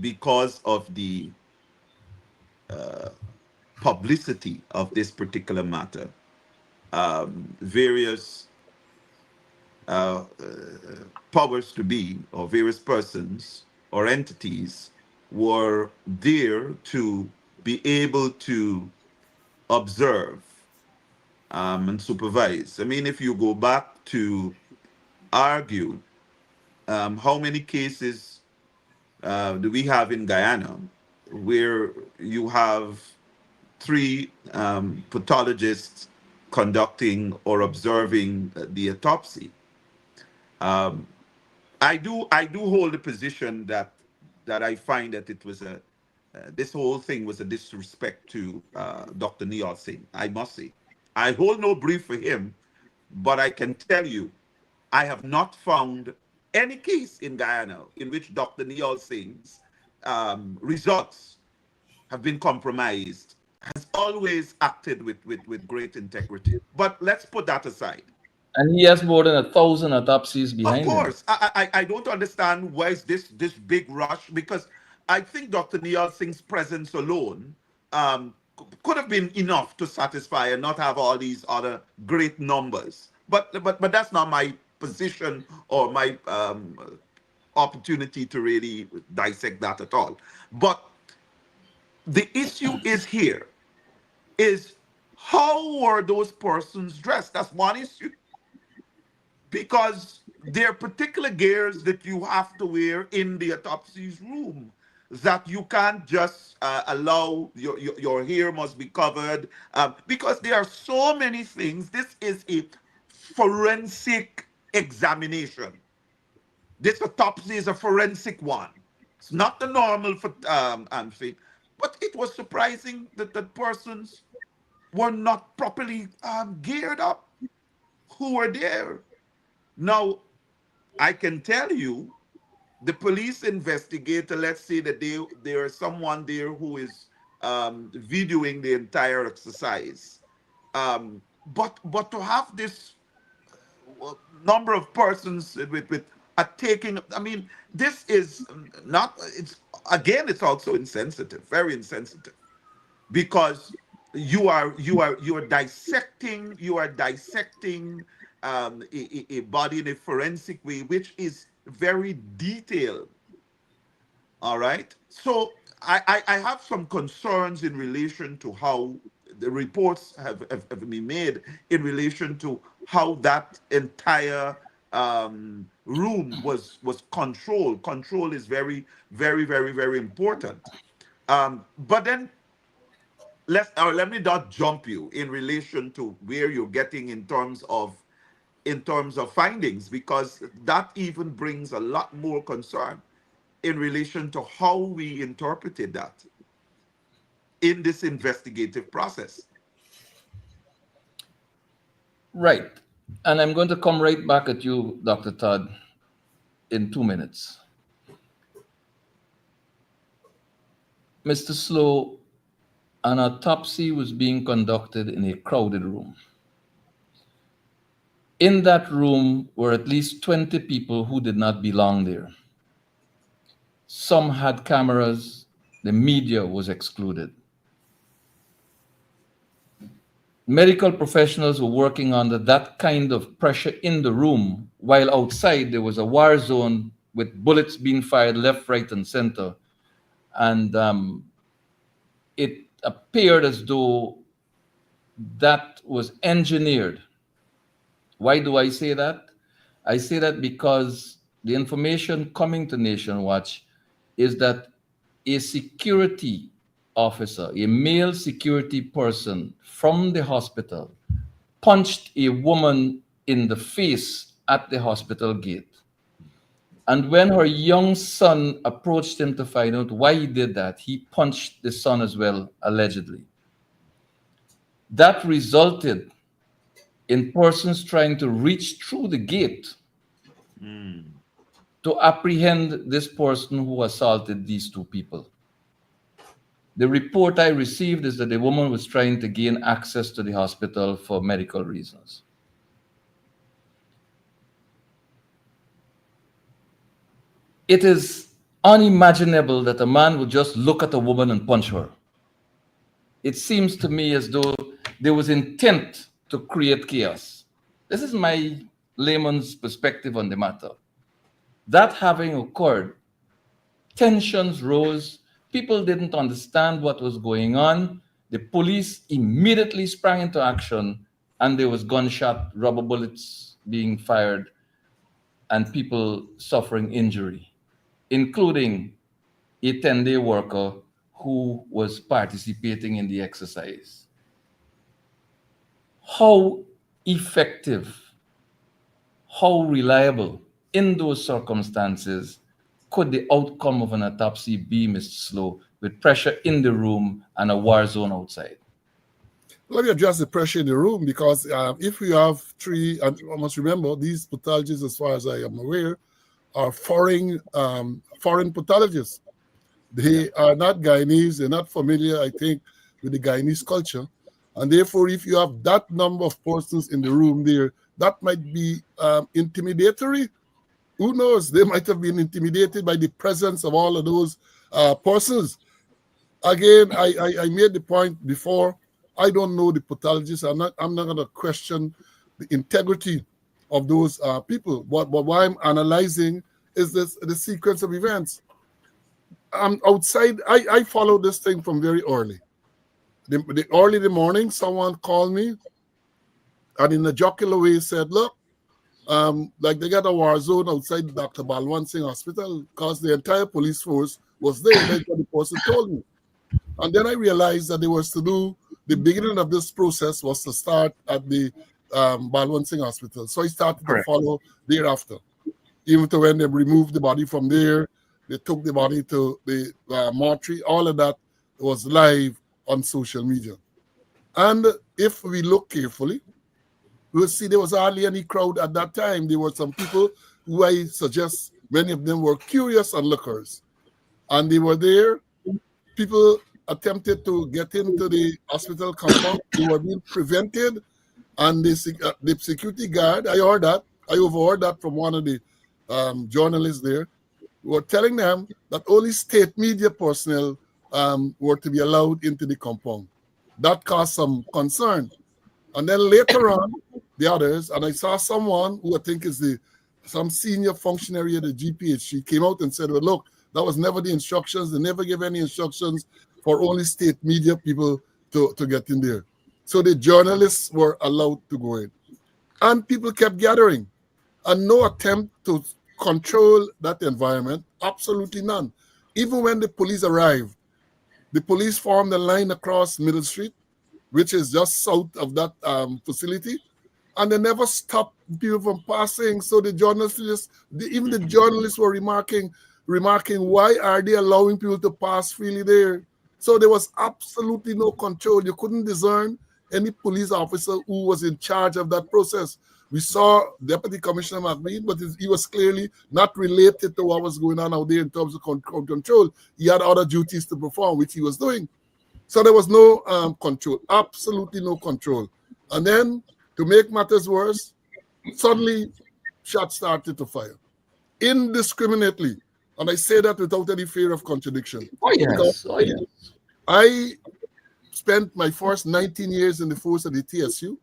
because of the publicity of this particular matter, various powers to be, or various persons or entities, were there to be able to observe and supervise. I mean, if you go back to argue how many cases do we have in Guyana where you have three pathologists conducting or observing the autopsy. I do hold the position that I find that it was a this whole thing was a disrespect to Dr. Neil Singh. I must say, I hold no brief for him, but I can tell you, I have not found any case in Guyana in which Dr. Neil Singh's results have been compromised. Has always acted with great integrity. But let's put that aside. And he has more than 1,000 autopsies Of behind him. course, I don't understand why is this big rush, because I think Dr. Neil Singh's presence alone could have been enough to satisfy and not have all these other great numbers. But that's not my position or my opportunity to really dissect that at all. But the issue is here is how were those persons dressed? That's one issue, because there are particular gears that you have to wear in the autopsies room that you can't just allow your hair must be covered, because there are so many things. This is a forensic examination. This autopsy is a forensic one. It's not the normal for thing. But it was surprising that the persons were not properly geared up who were there. Now, I can tell you, the police investigator, let's say that there is someone there who is videoing the entire exercise. But to have this number of persons with taking, I mean, this is not, it's again, it's also insensitive, very insensitive, because you are dissecting a body in a forensic way, which is very detailed. All right. So I have some concerns in relation to how the reports have been made in relation to how that entire room was controlled. Control is very, very, very, very important. But then let me not jump you in relation to where you're getting in terms of findings, because that even brings a lot more concern in relation to how we interpreted that in this investigative process. Right. And I'm going to come right back at you, Dr. Todd, in 2 minutes. Mr. Slow, an autopsy was being conducted in a crowded room. In that room were at least 20 people who did not belong there. Some had cameras, the media was excluded. Medical professionals were working under that kind of pressure in the room, while outside there was a war zone with bullets being fired left, right, and center. And it appeared as though that was engineered. Why do I say that? I say that because the information coming to Nation Watch is that a security officer, a male security person from the hospital, punched a woman in the face at the hospital gate. And when her young son approached him to find out why he did that, he punched the son as well, allegedly. That resulted in persons trying to reach through the gate to apprehend this person who assaulted these two people. The report I received is that the woman was trying to gain access to the hospital for medical reasons. It is unimaginable that a man would just look at a woman and punch her. It seems to me as though there was intent to create chaos. This is my layman's perspective on the matter. That having occurred, tensions rose. People didn't understand what was going on. The police immediately sprang into action, and there was gunshot, rubber bullets being fired, and people suffering injury, including a 10-day worker who was participating in the exercise. How effective, how reliable in those circumstances could the outcome of an autopsy be, Mr. Slow, with pressure in the room and a war zone outside? Let me address the pressure in the room, because if we have three, and I must remember, these pathologists, as far as I am aware, are foreign pathologists. They are not Guyanese. They're not familiar, I think, with the Guyanese culture. And therefore, if you have that number of persons in the room there, that might be intimidatory. Who knows? They might have been intimidated by the presence of all of those persons. Again, I made the point before. I don't know the pathologists. I'm not going to question the integrity of those people. But what I'm analyzing is the sequence of events. Outside, I followed this thing from very early. Early in the morning, someone called me and in a jocular way said, look, like they got a war zone outside Dr. Balwant Singh Hospital because the entire police force was there. That's what the person told me. And then I realized that they was to do, the beginning of this process was to start at the Balwant Singh Hospital. So I started to follow thereafter. Even to when they removed the body from there, they took the body to the mortuary. All of that was live on social media. And if we look carefully, we'll see there was hardly any crowd at that time. There were some people who I suggest many of them were curious onlookers. And they were there. People attempted to get into the hospital compound. They were being prevented. And the security guard, I overheard that from one of the journalists there, were telling them that only state media personnel were to be allowed into the compound. That caused some concern. And then later on, the others, and I saw someone who I think is some senior functionary at the GPH, she came out and said, well, look, that was never the instructions. They never gave any instructions for only state media people to get in there. So the journalists were allowed to go in. And people kept gathering. And no attempt to control that environment, absolutely none. Even when the police arrived, the police formed a line across Middle Street, which is just south of that facility, and they never stopped people from passing. So the journalists, even the journalists were remarking, why are they allowing people to pass freely there? So there was absolutely no control. You couldn't discern any police officer who was in charge of that process. We saw Deputy Commissioner McBean, but he was clearly not related to what was going on out there in terms of control. He had other duties to perform, which he was doing. So there was no control, absolutely no control. And then, to make matters worse, suddenly shots started to fire indiscriminately. And I say that without any fear of contradiction. Oh, yes. I spent my first 19 years in the force at the TSU.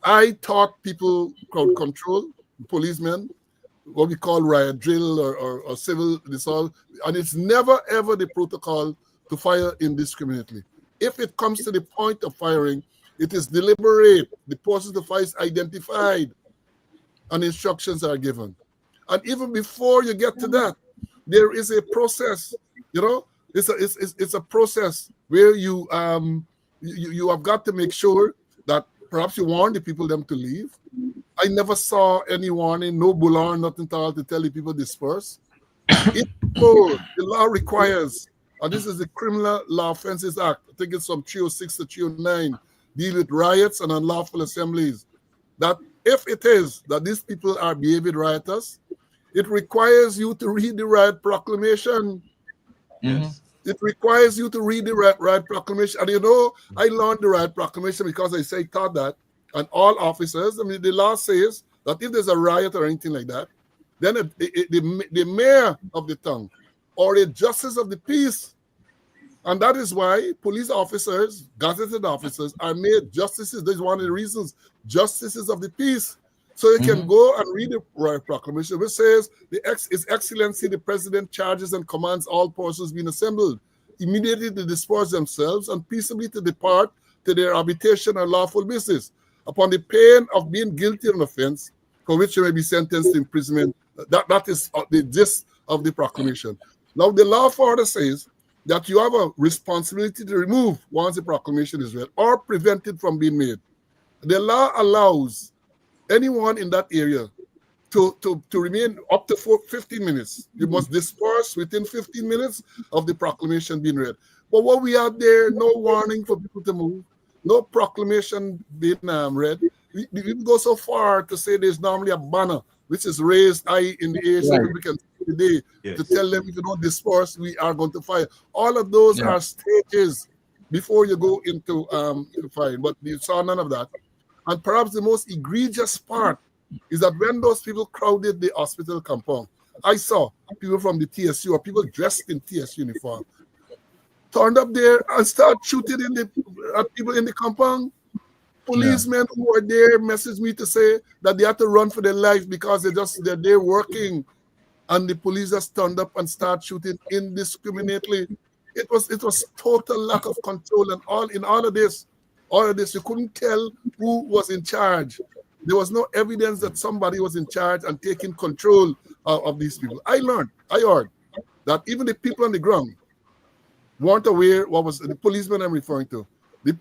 I taught people crowd control, policemen, what we call riot drill or civil assault, and it's never ever the protocol to fire indiscriminately. If it comes to the point of firing, it is deliberate. The person to fire is identified, and instructions are given. And even before you get to that, there is a process. You know, it's a process where you have got to make sure that perhaps you warn the people them to leave. I never saw any warning, no bullhorn, nothing at all to tell the people disperse. It, the law requires, and this is the Criminal Law Offences Act, I think it's from 306 to 309, deal with riots and unlawful assemblies, that if it is that these people are behaving riotous, it requires you to read the riot proclamation. Yes. It requires you to read the riot proclamation. And you know, I learned the riot proclamation because I thought that, and all officers, I mean, the law says that if there's a riot or anything like that, then the mayor of the town or a justice of the peace, and that is why police officers, gazetted officers, are made justices. That's one of the reasons, justices of the peace. So you can go and read the riot proclamation, which says, His Excellency the President charges and commands all persons being assembled immediately to disperse themselves and peaceably to depart to their habitation or lawful business, upon the pain of being guilty of an offense for which you may be sentenced to imprisonment. That is the gist of the proclamation. Now, the law further says that you have a responsibility to remove once the proclamation is read or prevent it from being made. The law allows anyone in that area to remain up to 15 minutes. You must disperse within 15 minutes of the proclamation being read. But what we have there, no warning for people to move, no proclamation being read. We even go so far to say there's normally a banner which is raised high in the air so people can see the day to tell them if you don't disperse, we are going to fire. All of those are stages before you go into fire. But you saw none of that. And perhaps the most egregious part is that when those people crowded the hospital compound, I saw people from the TSU or people dressed in TSU uniform turned up there and start shooting at people in the compound. Policemen who were there messaged me to say that they had to run for their life because they're there working, and the police just turned up and start shooting indiscriminately. It was total lack of control, and all of this, you couldn't tell who was in charge. There was no evidence that somebody was in charge and taking control of these people. I heard that even the people on the ground weren't aware what was the policemen I'm referring to.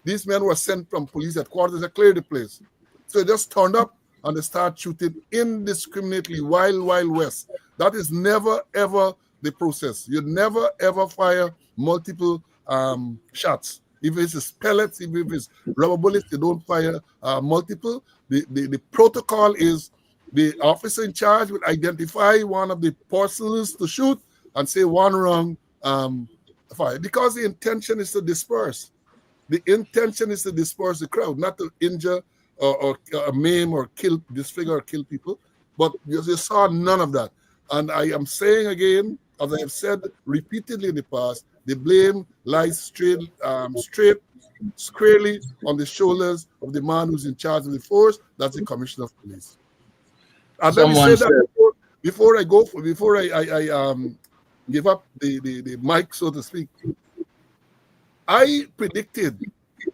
These men were sent from police headquarters to clear the place. So they just turned up and they start shooting indiscriminately, Wild West. That is never, ever the process. You never, ever fire multiple shots. If it's pellets, if it's rubber bullets, they don't fire multiple. The protocol is the officer in charge will identify one of the persons to shoot and say one wrong fire. Because the intention is to disperse. The intention is to disperse the crowd, not to injure or maim or kill, disfigure or kill people. But you saw none of that. And I am saying again, as I have said repeatedly in the past, the blame lies squarely on the shoulders of the man who's in charge of the force. That's the Commissioner of Police. And let me say that before I give up the mic, so to speak. I predicted,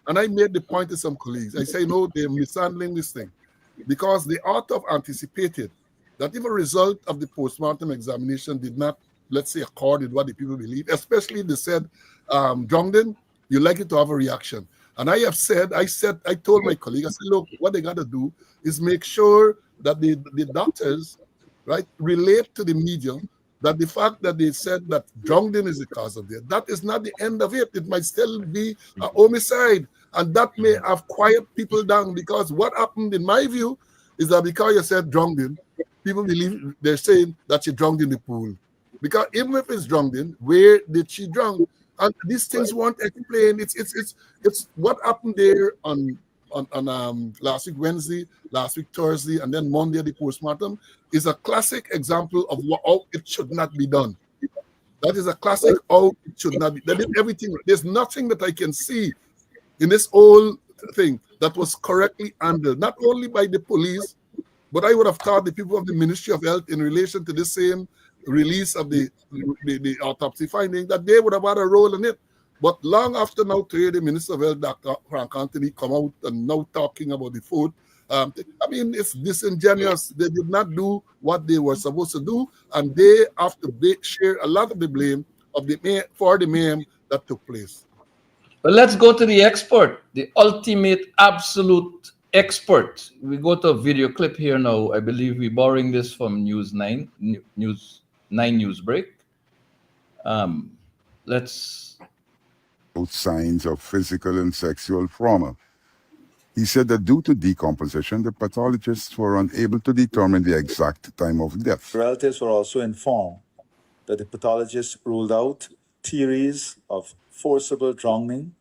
and I made the point to some colleagues, I say, no, they're mishandling this thing because they ought to have anticipated that if a result of the postmortem examination did not, let's say, accord with what the people believe, especially they said, Drongden, you're likely to have a reaction. And I told my colleague, I said, look, what they got to do is make sure that the doctors, right, relate to the media that the fact that they said that drowning is the cause of death, that is not the end of it. It might still be a homicide, and that may have quiet people down, because what happened, in my view, is that because you said drowning, people believe they're saying that she drowned in the pool. Because even if it's drowning, where did she drown? And these things weren't explained. It's what happened there on last week Wednesday, last week Thursday, and then Monday the postmortem is a classic example of how it should not be done. That is a classic how it should not be. That is everything. There's nothing that I can see in this whole thing that was correctly handled, not only by the police, but I would have thought the people of the Ministry of Health, in relation to the same release of the autopsy finding, that they would have had a role in it. But long after now, today, the Minister of Health, Dr. Frank Anthony, come out and now talking about the food. I mean, it's disingenuous. They did not do what they were supposed to do, and they have to share a lot of the blame for the mayhem that took place. But let's go to the expert, the ultimate, absolute expert. We go to a video clip here now. I believe we're borrowing this from News 9, News 9 News Break. Let's. Signs of physical and sexual trauma. He said that due to decomposition, the pathologists were unable to determine the exact time of death. Relatives were also informed that the pathologist ruled out theories of forcible drowning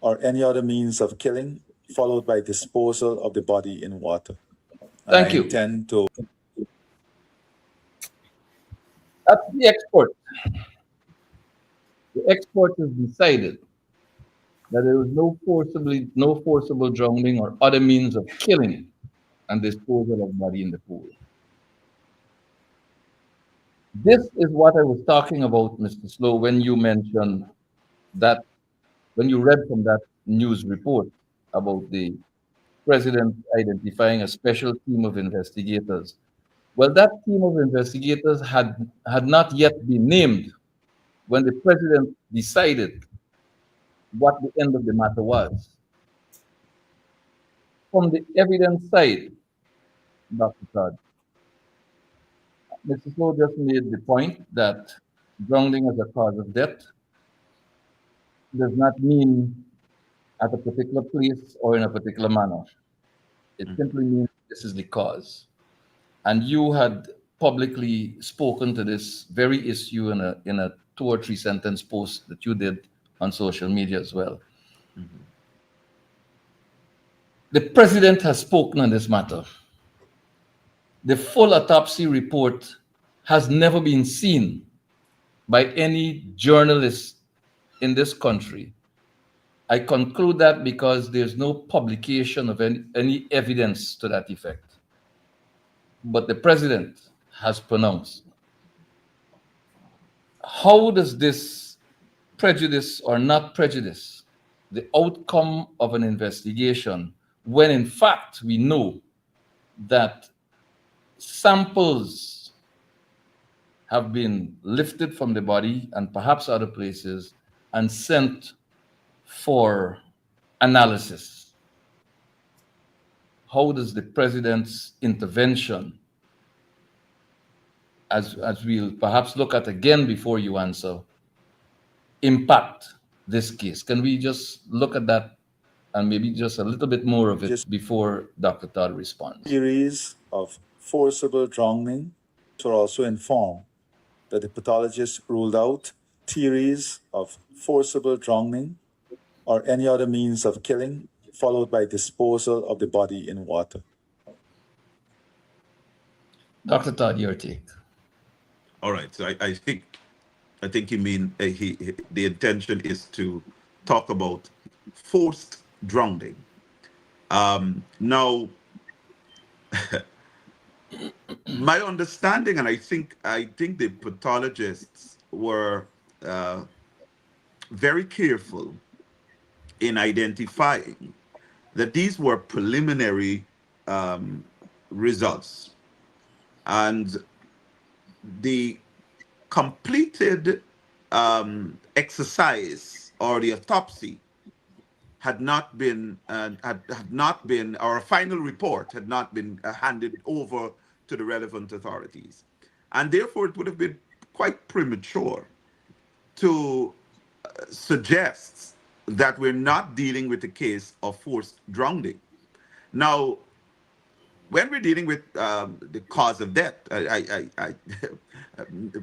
or any other means of killing, followed by disposal of the body in water. Thank you. Intend to. That's the expert. The expert has decided that there was no forcible drowning or other means of killing and disposal of body in the pool. This is what I was talking about, Mr. Slow, when you mentioned that, when you read from that news report about the president identifying a special team of investigators. Well, that team of investigators had not yet been named when the president decided what the end of the matter was. From the evidence side, Dr. Todd, Mr. Slow just made the point that drowning as a cause of death does not mean at a particular place or in a particular manner. It simply means this is the cause. And you had publicly spoken to this very issue in a 2 or 3 sentence post that you did on social media as well. The president has spoken on this matter. The full autopsy report has never been seen by any journalist in this country. I conclude that because there's no publication of any evidence to that effect. But the president has pronounced. How does this prejudice or not prejudice the outcome of an investigation when in fact we know that samples have been lifted from the body and perhaps other places and sent for analysis? How does the president's intervention, as we'll perhaps look at again before you answer, impact this case? Can we just look at that and maybe just a little bit more of it before Dr. Todd responds? Theories of forcible drowning were also informed that the pathologist ruled out theories of forcible drowning or any other means of killing, followed by disposal of the body in water. Dr. Todd, your take. All right. So I think you mean the intention is to talk about forced drowning. Now, my understanding, and I think the pathologists were very careful in identifying that these were preliminary results, and the completed exercise or the autopsy had not been our final report had not been handed over to the relevant authorities, and therefore it would have been quite premature to suggest that we're not dealing with a case of forced drowning. Now, when we're dealing with the cause of death,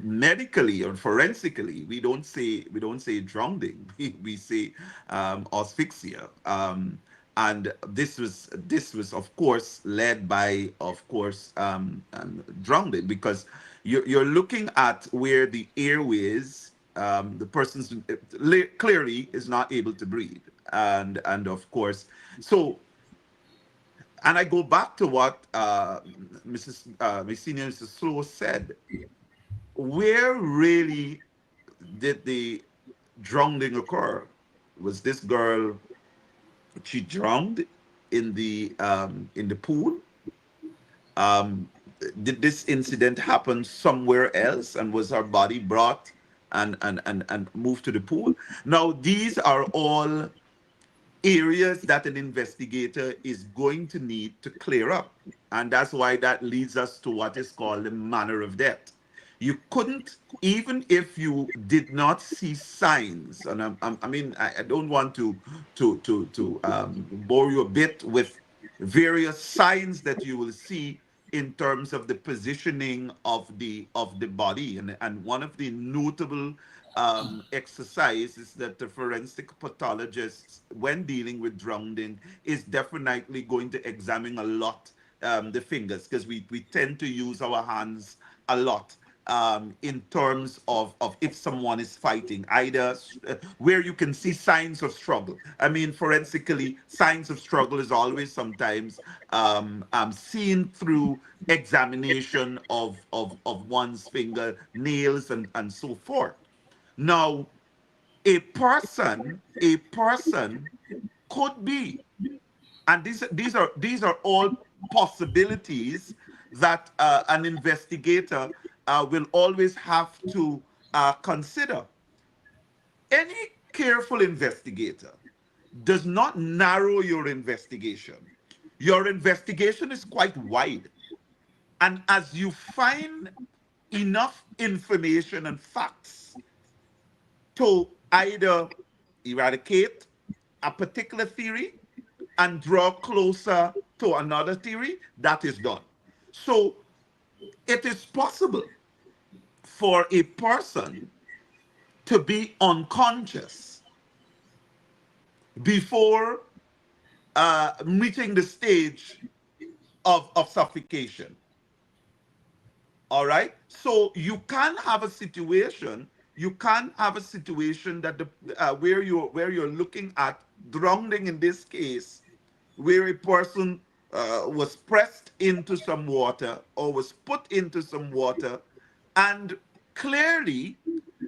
medically or forensically, we don't say drowning. We say asphyxia. And this was of course led by drowning, because you're looking at where the airways, the person's clearly is not able to breathe, and of course so. And I go back to what my senior Mrs. Slow said. Where really did the drowning occur? Was this girl, she drowned in the pool? Did this incident happen somewhere else, and was her body brought and moved to the pool? Now, these are all areas that an investigator is going to need to clear up. And that's why that leads us to what is called the manner of death. You couldn't, even if you did not see signs, and I don't want to bore you a bit with various signs that you will see in terms of the positioning of the body, and one of the notable exercises that the forensic pathologists, when dealing with drowning, is definitely going to examine a lot the fingers, because we tend to use our hands a lot in terms of if someone is fighting, either where you can see signs of struggle. I mean, forensically, signs of struggle is always sometimes seen through examination of one's finger, nails, and so forth. Now, a person could be, and these are all possibilities that an investigator will always have to consider. Any careful investigator does not narrow your investigation. Your investigation is quite wide, and as you find enough information and facts to either eradicate a particular theory and draw closer to another theory, that is done. So it is possible for a person to be unconscious before reaching the stage of suffocation. All right. So you can have a situation that the where you're looking at drowning in this case, where a person was pressed into some water or was put into some water, and clearly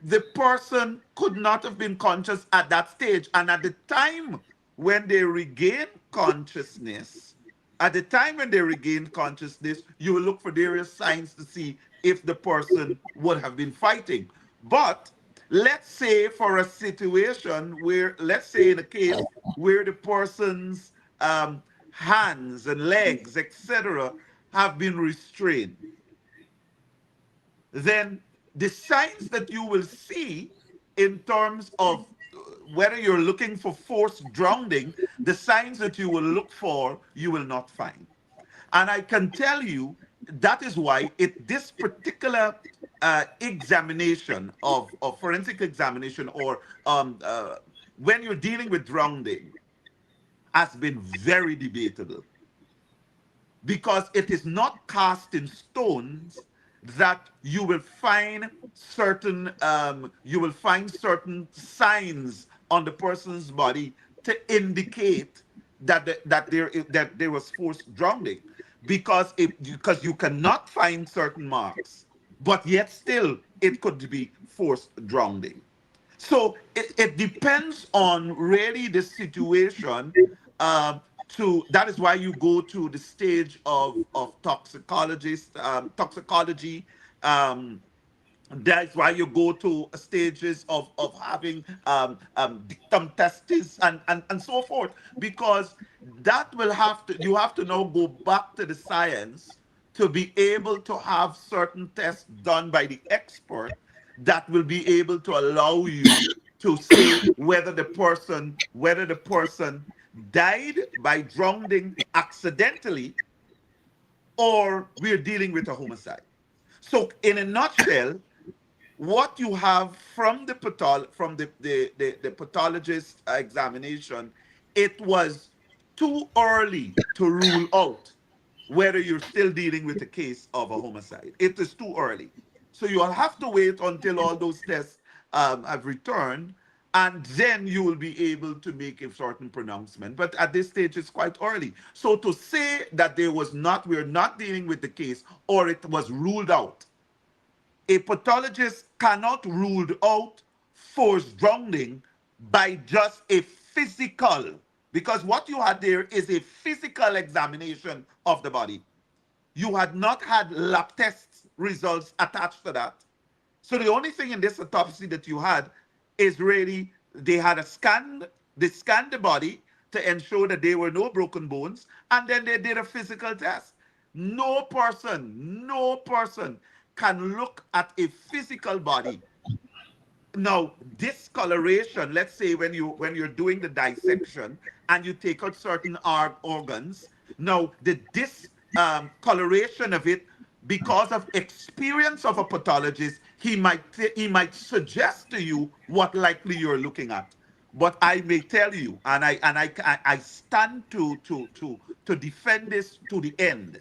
the person could not have been conscious at that stage. And at the time when they regain consciousness, you will look for various signs to see if the person would have been fighting. But let's say for a situation where, let's say in a case where the person's hands and legs, etc., have been restrained, then the signs that you will see in terms of whether you're looking for forced drowning, the signs that you will look for, you will not find. And I can tell you that is why this particular examination of forensic examination, or when you're dealing with drowning, has been very debatable, because it is not cast in stones that you will find certain signs on the person's body to indicate that there was forced drowning, because you cannot find certain marks, but yet still it could be forced drowning. So it depends on really the situation. Um, that is why you go to the stage of toxicology. Um, that's why you go to stages of having dictum testes and so forth, because that will you have to now go back to the science to be able to have certain tests done by the expert that will be able to allow you to say whether the person died by drowning accidentally, or we're dealing with a homicide. So in a nutshell, what you have from the pathologist examination, it was too early to rule out whether you're still dealing with a case of a homicide. It is too early. So you'll have to wait until all those tests have returned, and then you will be able to make a certain pronouncement. But at this stage, it's quite early. So to say that we're not dealing with the case, or it was ruled out, a pathologist cannot rule out forced drowning by just a physical, because what you had there is a physical examination of the body. You had not had lab test results attached to that. So the only thing in this autopsy that you had is really they scanned the body, to ensure that there were no broken bones, and then they did a physical test. No person can look at a physical body. Now, discoloration, let's say when you're doing the dissection and you take out certain organs, now the discoloration of it, because of experience of a pathologist, he might suggest to you what likely you're looking at. But I may tell you, and I stand to defend this to the end.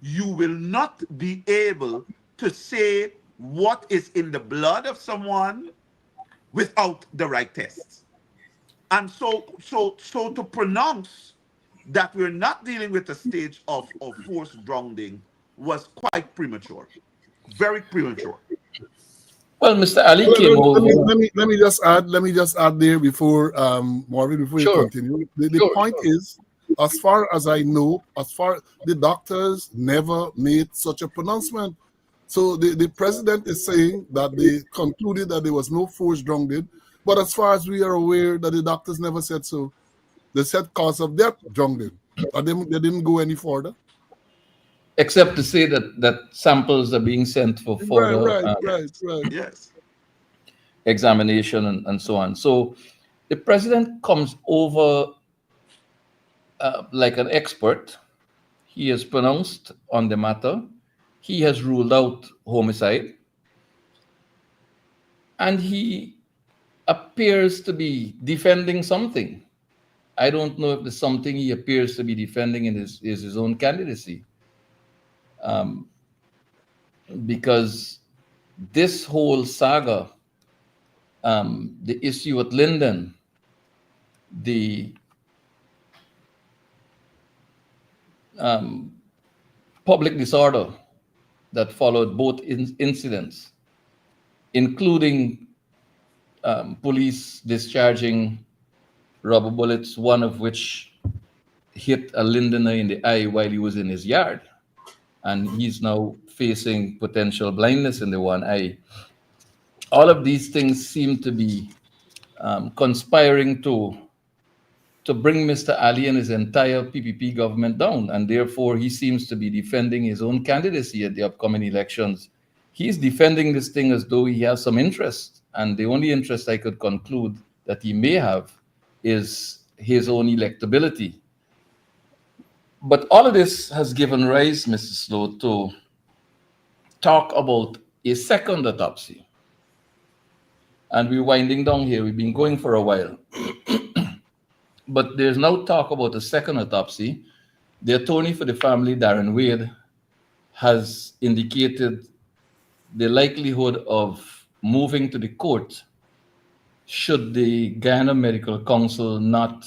You will not be able to say what is in the blood of someone without the right tests. And so to pronounce that we're not dealing with a stage of forced drowning was quite premature, very premature. Well, Mr. Ali Let, came let, let me over. let me let me just add. Let me just add there before Marvin, before you Sure, continue. The sure, point sure. is, as far as I know, as far the doctors never made such a pronouncement. So the president is saying that they concluded that there was no forced drowning, but as far as we are aware, that the doctors never said so. They said cause of death drowning, and they didn't go any further. Except to say that samples are being sent for Right, further right, right, Yes, right. yes. examination and so on. So the president comes over like an expert. He has pronounced on the matter. He has ruled out homicide. And he appears to be defending something. I don't know if the something he appears to be defending is his own candidacy. Because this whole saga, the issue at Linden, the public disorder that followed both incidents, including police discharging rubber bullets, one of which hit a Lindener in the eye while he was in his yard. And he's now facing potential blindness in the one eye. All of these things seem to be conspiring to bring Mr. Ali and his entire PPP government down, and therefore he seems to be defending his own candidacy at the upcoming elections. He's defending this thing as though he has some interest, and the only interest I could conclude that he may have is his own electability. But all of this has given rise, Mr. Slow, to talk about a second autopsy. And we're winding down here. We've been going for a while. But there's now talk about a second autopsy. The attorney for the family, Darren Wade, has indicated the likelihood of moving to the court should the Guyana Medical Council not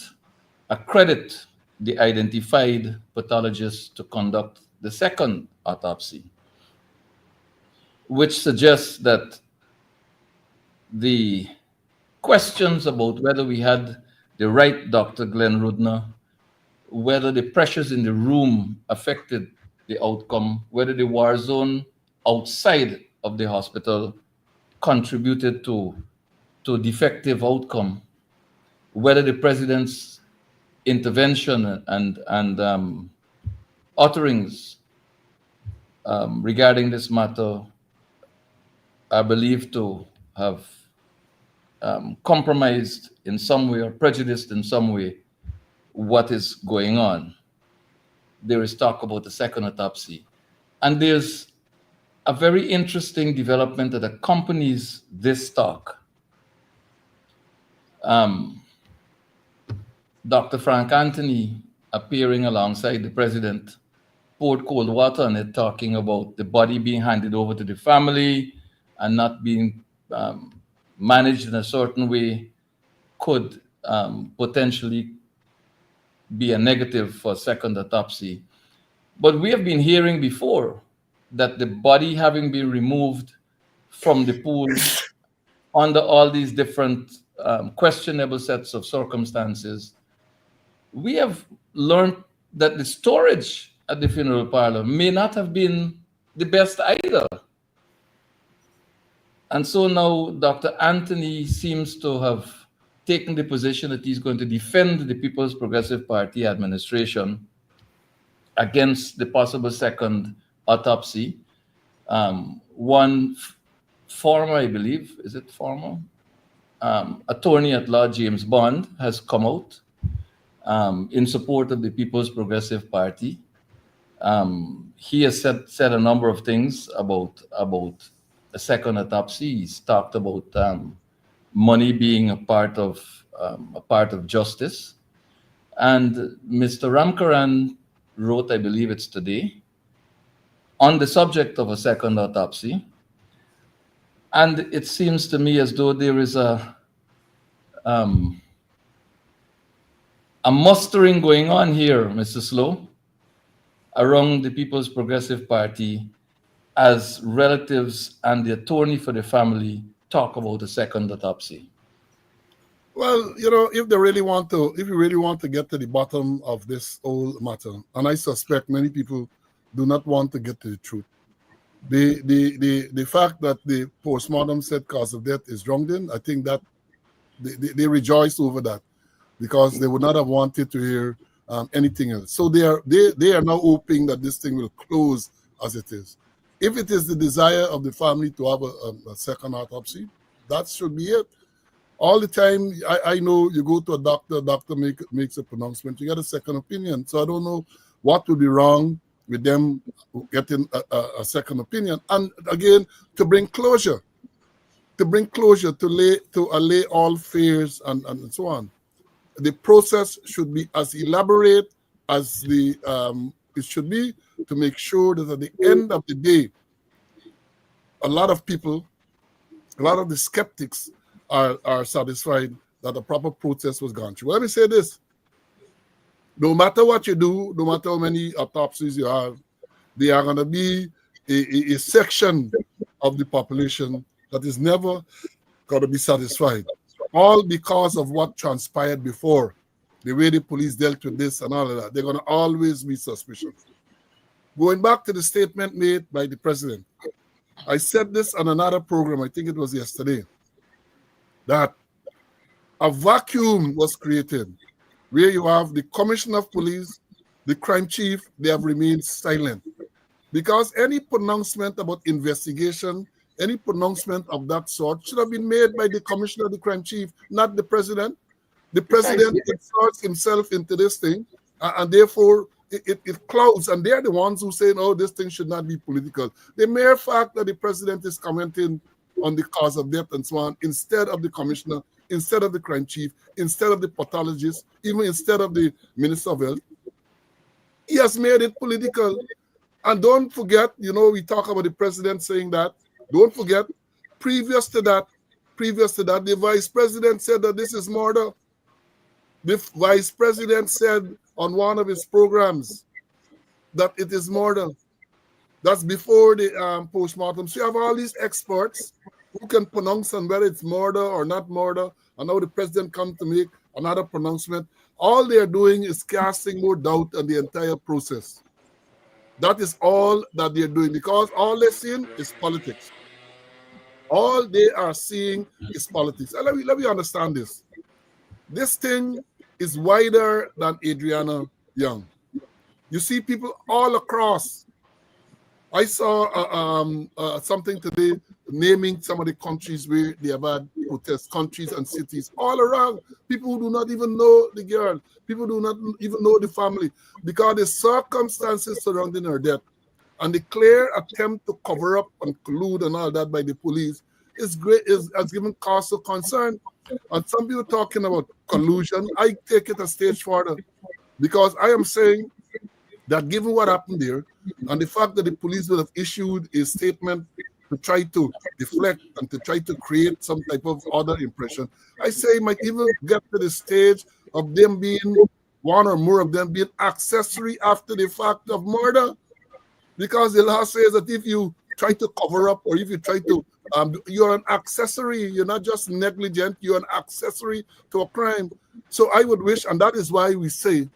accredit the identified pathologist to conduct the second autopsy, which suggests that the questions about whether we had the right Dr. Glenn Rudner, whether the pressures in the room affected the outcome, whether the war zone outside of the hospital contributed to defective outcome, whether the president's intervention and utterings regarding this matter are believed to have compromised in some way or prejudiced in some way what is going on. There is talk about the second autopsy. And there's a very interesting development that accompanies this talk. Dr. Frank Anthony, appearing alongside the president, poured cold water on it, talking about the body being handed over to the family and not being managed in a certain way could potentially be a negative for second autopsy. But we have been hearing before that the body having been removed from the pool under all these different questionable sets of circumstances, we have learned that the storage at the funeral parlor may not have been the best either. And so now Dr. Anthony seems to have taken the position that he's going to defend the People's Progressive Party administration against the possible second autopsy. One former, I believe, is it former? Attorney at law James Bond has come out in support of the People's Progressive Party. He has said a number of things about a second autopsy. He's talked about money being a part of justice. And Mr. Ramkaran wrote, I believe it's today, on the subject of a second autopsy. And it seems to me as though there is a mustering going on here, Mr. Slow, around the People's Progressive Party as relatives and the attorney for the family talk about a second autopsy. Well, you know, if you really want to get to the bottom of this whole matter, and I suspect many people do not want to get to the truth. The fact that the postmortem said cause of death is wrongdoing, I think that they rejoice over that, because they would not have wanted to hear anything else. So they are now hoping that this thing will close as it is. If it is the desire of the family to have a second autopsy, that should be it. All the time, I know you go to a doctor makes a pronouncement, you get a second opinion. So I don't know what would be wrong with them getting a second opinion. And again, to bring closure, to allay all fears and so on. The process should be as elaborate as it should be, to make sure that at the end of the day, a lot of the skeptics are satisfied that the proper process was gone through. Let me say this. No matter what you do, no matter how many autopsies you have, there are going to be a section of the population that is never going to be satisfied. All because of what transpired before, the way the police dealt with this and all of that. They're going to always be suspicious. Going back to the statement made by the president, I said this on another program, I think it was yesterday, that a vacuum was created where you have the commissioner of police, the crime chief, they have remained silent. Because any pronouncement about investigation, any pronouncement of that sort should have been made by the commissioner, the crime chief, not the president. The president inserts himself into this thing, and therefore it clouds, and they're the ones who say, oh, this thing should not be political. The mere fact that the president is commenting on the cause of death and so on, instead of the commissioner, instead of the crime chief, instead of the pathologist, even instead of the minister of health, he has made it political. And don't forget, you know, we talk about the president saying that. Don't forget, previous to that, the vice president said that this is murder. The vice president said on one of his programs that it is murder. That's before the postmortem. So you have all these experts who can pronounce on whether it's murder or not murder, and now the president comes to make another pronouncement. All they're doing is casting more doubt on the entire process. That is all that they're doing, because all they're seeing is politics. All they are seeing is politics. And let me understand this. This thing is wider than Adriana Young. You see people all across. I saw something today naming some of the countries where they have had protests, countries and cities all around. People who do not even know the girl, people do not even know the family, because the circumstances surrounding her death and the clear attempt to cover up and collude and all that by the police has given cause of concern. And some people talking about collusion, I take it a stage further, because I am saying that given what happened there and the fact that the police would have issued a statement to try to deflect and to try to create some type of other impression, I say it might even get to the stage of them being, one or more of them being accessory after the fact of murder. Because the law says that if you try to cover up, or if you try to, you're an accessory, you're not just negligent, you're an accessory to a crime. So I would wish, and that is why we say,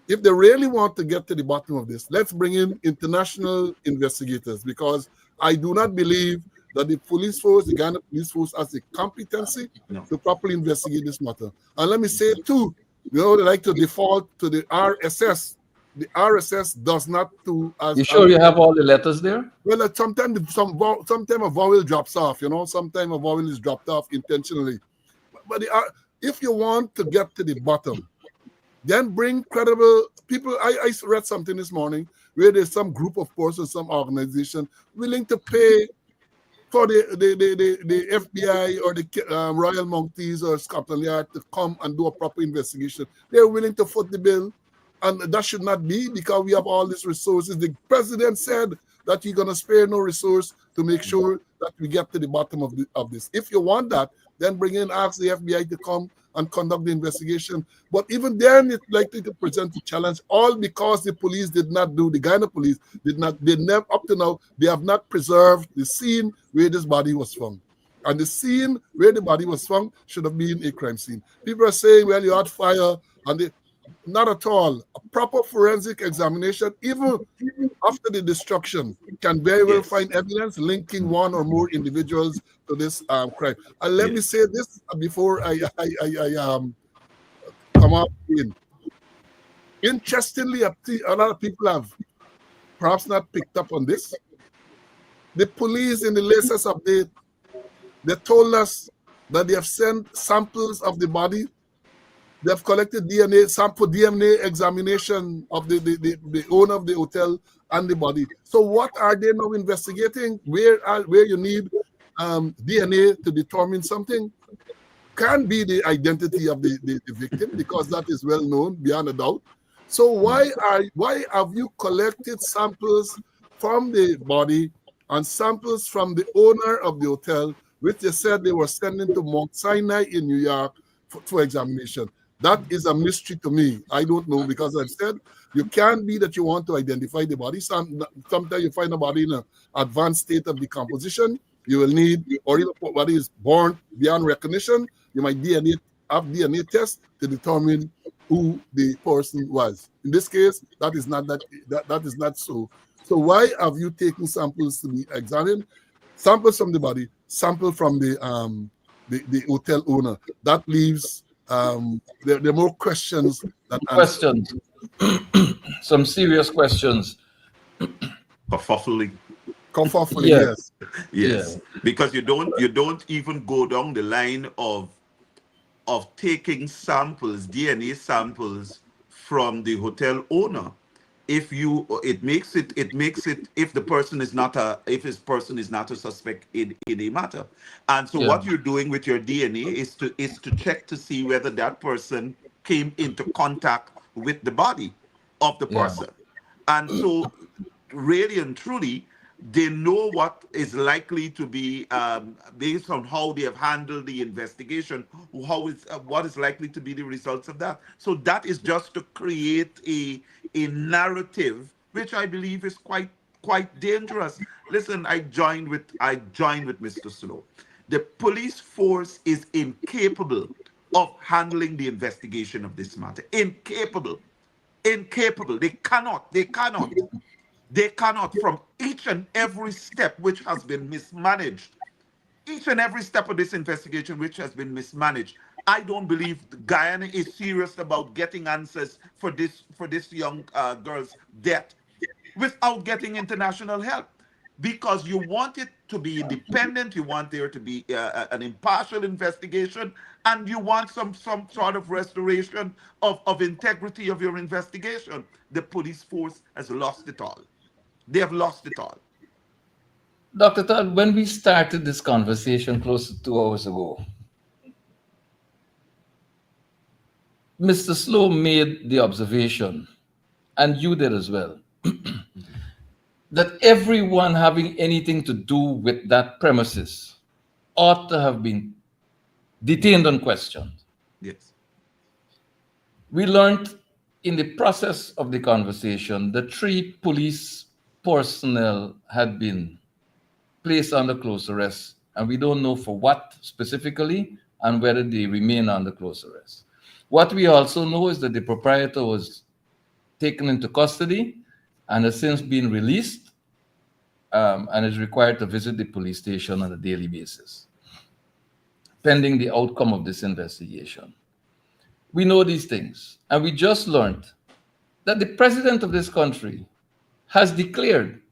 if they really want to get to the bottom of this, let's bring in international investigators, because I do not believe that the police force, the Guyana police force, has the competency to properly investigate this matter. And let me say too, they like to default to the RSS. The RSS does not do as. You sure you have all the letters there? Well, sometimes sometime a vowel drops off. Sometimes a vowel is dropped off intentionally. But if you want to get to the bottom, then bring credible people. I read something this morning where there's some group of persons, some organization willing to pay for the FBI or the Royal Mounties or Scotland Yard to come and do a proper investigation. They're willing to foot the bill, and that should not be, because we have all these resources. The president said that he's going to spare no resource to make sure that we get to the bottom of this. If you want that, then ask the FBI to come and conduct the investigation. But even then, it's likely to present a challenge, all because the police did not do, the Guyana police did not, they never, up to now, they have not preserved the scene where this body was found. And the scene where the body was found should have been a crime scene. People are saying, well, you had fire, and not at all. A proper forensic examination, even after the destruction, can very well find evidence linking one or more individuals to this crime. And let me say this before I come up in. Interestingly, a lot of people have perhaps not picked up on this. The police in the latest update, they told us that they have sent samples of the body. They have collected DNA sample, DNA examination of the owner of the hotel and the body. So what are they now investigating? Where you need DNA to determine something can be the identity of the victim, because that is well known beyond a doubt. So why have you collected samples from the body and samples from the owner of the hotel, which they said they were sending to Mount Sinai in New York for examination? That is a mystery to me. I don't know, because I've said you can't be that you want to identify the body. Sometimes you find a body in an advanced state of decomposition. You will need, or if the body is born beyond recognition, you might have DNA tests to determine who the person was. In this case, that is not so. So why have you taken samples to be examined? Samples from the body, sample from the hotel owner. That leaves there are more questions than questions. Some serious questions. Kerfuffling. Yes. Yes. Because you don't even go down the line of taking samples, DNA samples from the hotel owner. If it makes it if his person is not a suspect in a matter. And so what you're doing with your DNA is to check to see whether that person came into contact with the body of the person. And so really and truly, they know what is likely to be, based on how they have handled the investigation, what is likely to be the results of that. So that is just to create a narrative, which I believe is quite dangerous. Listen, I joined with Mr. Slow. The police force is incapable of handling the investigation of this matter. Incapable. They cannot. From each and every step which has been mismanaged, each and every step of this investigation which has been mismanaged. I don't believe Guyana is serious about getting answers for this young girl's death without getting international help, because you want it to be independent, you want there to be an impartial investigation, and you want some sort of restoration of integrity of your investigation. The police force has lost it all. They have lost it all. Dr. Todd, when we started this conversation close to 2 hours ago, Mr. Slow made the observation, and you did as well, that everyone having anything to do with that premises ought to have been detained and questioned. Yes. We learned in the process of the conversation that 3 police personnel had been placed under close arrest, and we don't know for what specifically and whether they remain under close arrest. What we also know is that the proprietor was taken into custody and has since been released, and is required to visit the police station on a daily basis, pending the outcome of this investigation. We know these things, and we just learned that the president of this country has declared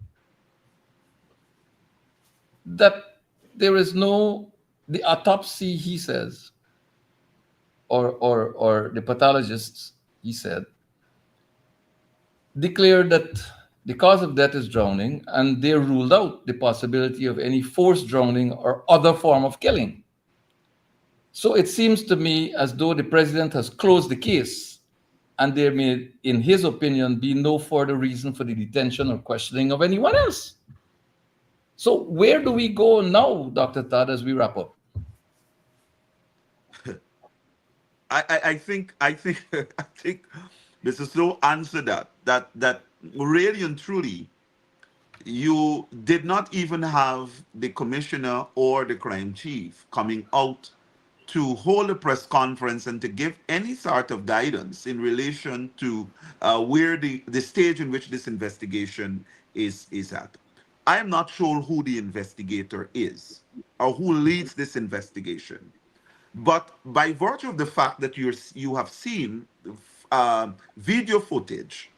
that there is no, the autopsy, he says, or the pathologists, he said, declared that the cause of death is drowning, and they ruled out the possibility of any forced drowning or other form of killing. So it seems to me as though the president has closed the case, and there may, in his opinion, be no further reason for the detention or questioning of anyone else. So where do we go now, Dr. Todd, as we wrap up? I think I think Mr. Slow answered that really and truly you did not even have the commissioner or the crime chief coming out to hold a press conference and to give any sort of guidance in relation to where the stage in which this investigation is at. I am not sure who the investigator is or who leads this investigation. But by virtue of the fact that you have seen video footage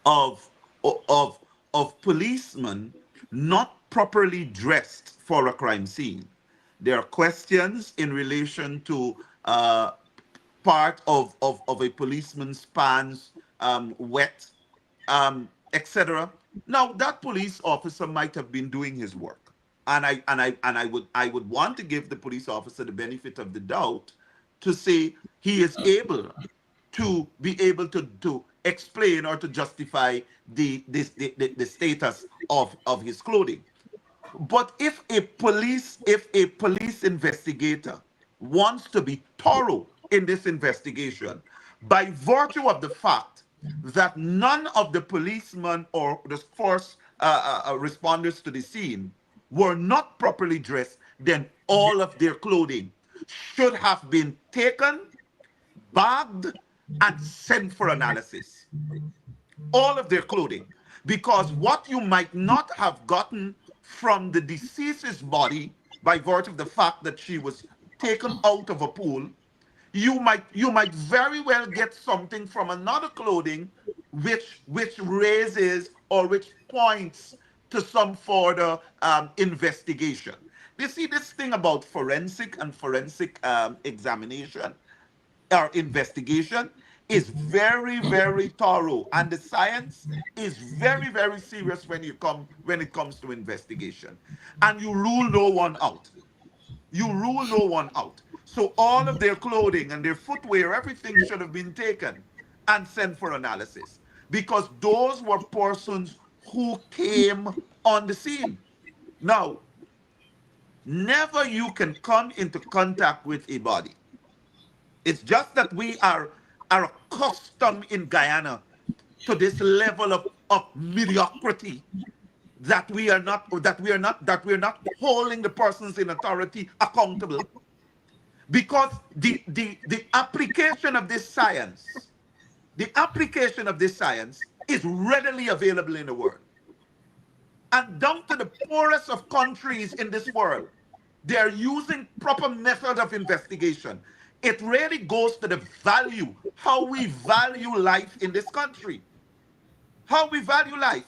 of of of policemen not properly dressed for a crime scene, there are questions in relation to part of a policeman's pants wet, etc. Now that police officer might have been doing his work, and I would want to give the police officer the benefit of the doubt to say he is able to be able to explain or to justify the status of his clothing. But if a police investigator wants to be thorough in this investigation, by virtue of the fact that none of the policemen or the first responders to the scene were not properly dressed, then all of their clothing should have been taken, bagged, and sent for analysis. All of their clothing. Because what you might not have gotten from the deceased's body by virtue of the fact that she was taken out of a pool, you might very well get something from another clothing which raises or which points to some further investigation. You see this thing about forensic and forensic examination or investigation is very, very thorough, and the science is very, very serious when it comes to investigation. And you rule no one out. You rule no one out. So all of their clothing and their footwear, everything should have been taken and sent for analysis because those were persons who came on the scene. Now, never you can come into contact with a body. It's just that we are accustomed in Guyana to this level of mediocrity that we are not holding the persons in authority accountable because the application of this science, is readily available in the world. And down to the poorest of countries in this world, they are using proper method of investigation. It really goes to the value, how we value life in this country. How we value life.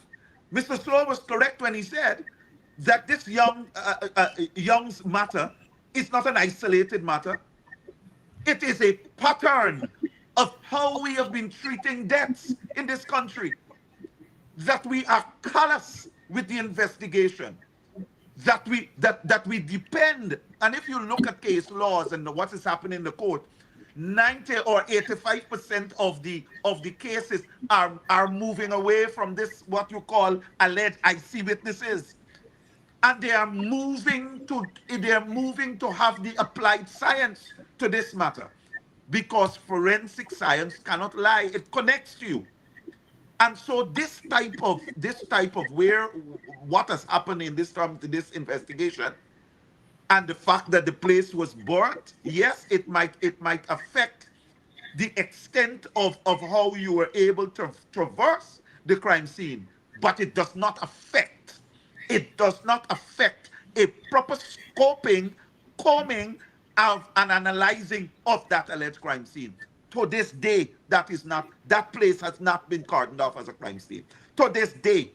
Mr. Slow was correct when he said that this young's matter is not an isolated matter. It is a pattern of how we have been treating deaths in this country. That we are callous with the investigation. That we depend, and if you look at case laws and what is happening in the court, 90 or 85% of the cases are moving away from this what you call alleged I see witnesses, and they are moving to have the applied science to this matter, because forensic science cannot lie; it connects to you. And so this type of where what has happened in this term to this investigation and the fact that the place was burnt, yes, it might affect the extent of how you were able to traverse the crime scene, but it does not affect It does not affect a proper scoping, combing of and analyzing of that alleged crime scene. To this day, that place has not been cordoned off as a crime scene. To this day,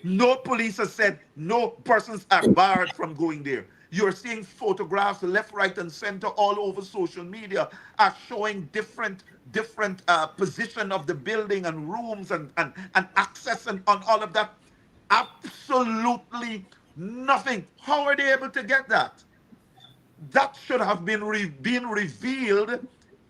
no police has said no persons are barred from going there. You're seeing photographs left, right, and center all over social media are showing different position of the building and rooms and access and all of that. Absolutely nothing. How are they able to get that? That should have been revealed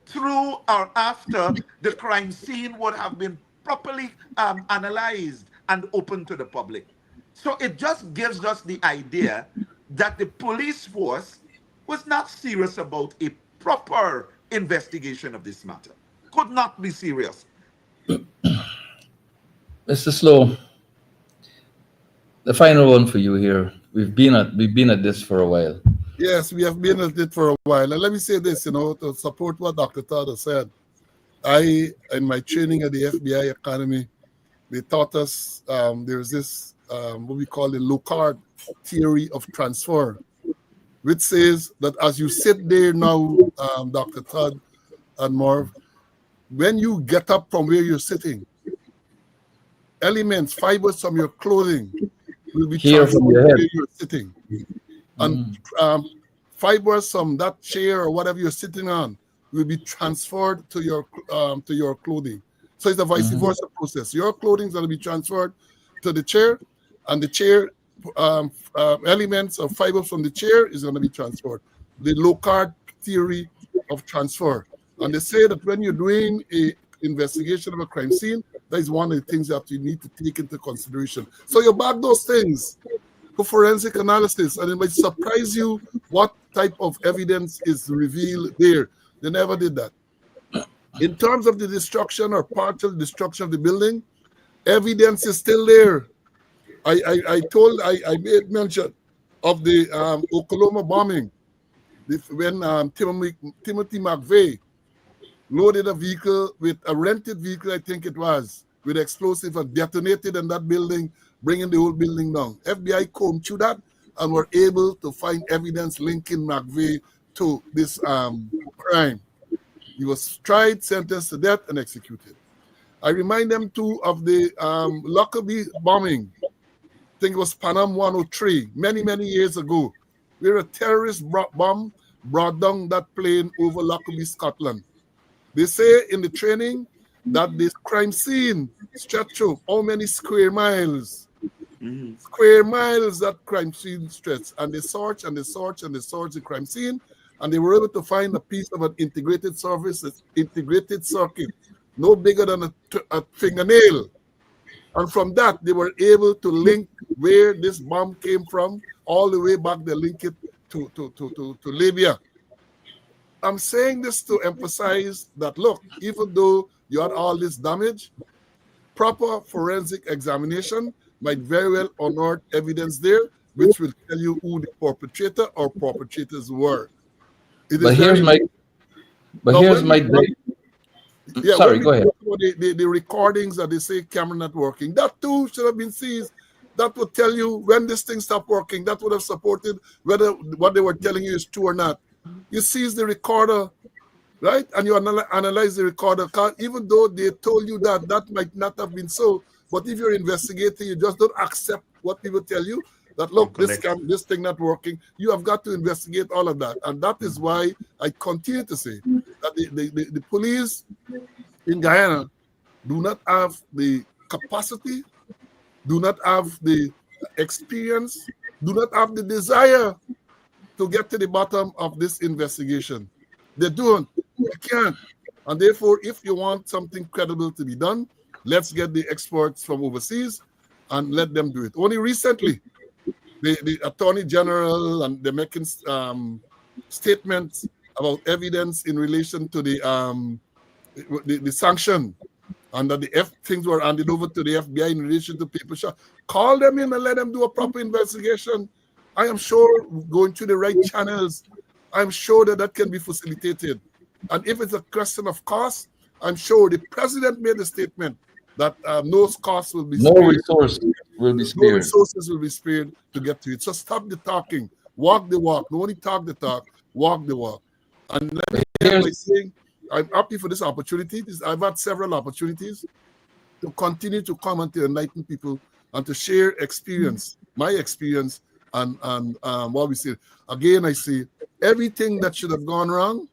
through or after the crime scene would have been properly analyzed and open to the public. So it just gives us the idea that the police force was not serious about a proper investigation of this matter. Could not be serious. Mr. Slow, the final one for you here. We've been at this for a while. Yes, we have been at it for a while. And let me say this, to support what Dr. Todd has said. In my training at the FBI Academy, they taught us there's this, what we call the Locard theory of transfer, which says that as you sit there now, Dr. Todd and Marv, when you get up from where you're sitting, elements, fibers from your clothing will be Here from transferred your to head. where you're sitting. And fibers from that chair or whatever you're sitting on will be transferred to your clothing. So it's a vice versa process. Your clothing is going to be transferred to the chair, and the chair elements or fibers from the chair is going to be transferred. The Locard theory of transfer. And they say that when you're doing a investigation of a crime scene, that is one of the things that you need to take into consideration. So you bag those things for forensic analysis, and it might surprise you what type of evidence is revealed there. They never did that. In terms of the destruction or partial destruction of the building, evidence is still there. I made mention of the Oklahoma bombing when Timothy McVeigh loaded a vehicle with a rented vehicle, I think it was, with explosive and detonated in that building, bringing the whole building down. FBI combed through that and were able to find evidence linking McVeigh to this crime. He was tried, sentenced to death, and executed. I remind them too of the Lockerbie bombing. I think it was Panam 103, many, many years ago, where a terrorist bomb brought down that plane over Lockerbie, Scotland. They say in the training that this crime scene stretched through how many square miles? Square miles that crime scene stretched. And they searched and they searched and they searched the crime scene, and they were able to find a piece of an integrated circuit, no bigger than a fingernail. And from that, they were able to link where this bomb came from, all the way back, they link it to Libya. I'm saying this to emphasize that, look, even though you had all this damage, proper forensic examination might very well unearth evidence there, which will tell you who the perpetrator or perpetrators were. But here's my Yeah, sorry, go ahead. The recordings that they say camera not working, that too should have been seized. That would tell you when this thing stopped working. That would have supported whether what they were telling you is true or not. You seize the recorder, right? And you analyze the recorder. Even though they told you that, that might not have been so. But if you're investigating, you just don't accept what people tell you. That, look, this thing not working. You have got to investigate all of that. And that is why I continue to say that the police in Guyana do not have the capacity, do not have the experience, do not have the desire to get to the bottom of this investigation. They don't. They can't. And therefore, if you want something credible to be done, let's get the experts from overseas and let them do it. Only recently, the Attorney General and they're making statements about evidence in relation to the sanction, and that the things were handed over to the FBI in relation to people shot. Call them in and let them do a proper investigation. I am sure going through the right channels, I'm sure that can be facilitated. And if it's a question of cost, I'm sure the president made a statement that no cost will be no spared. resource. will be No spared. resources will be spared to get to it. So stop the talking, walk the walk. No only talk the talk, walk the walk. And let me end by saying, I'm happy for this opportunity. I've had several opportunities to continue to come and to enlighten people and to share experience, my experience, and what we say. Again, I say everything that should have gone wrong,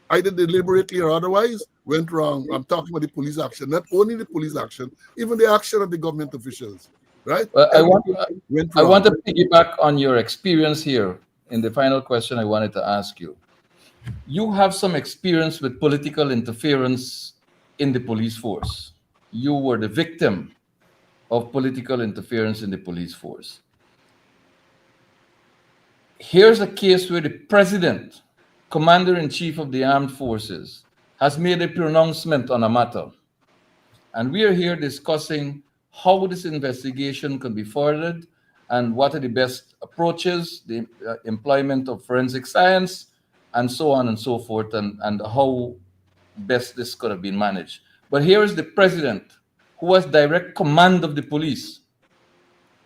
either deliberately or otherwise, went wrong. I'm talking about the police action, not only the police action, even the action of the government officials, right? Well, I want Went I wrong. want to piggyback on your experience here in the final question I wanted to ask you. You have some experience with political interference in the police force. You were the victim of political interference in the police force. Here's a case where the president, commander-in-chief of the armed forces, has made a pronouncement on a matter. And we are here discussing how this investigation can be furthered and what are the best approaches, the employment of forensic science, and so on and so forth, and how best this could have been managed. But here is the president who has direct command of the police.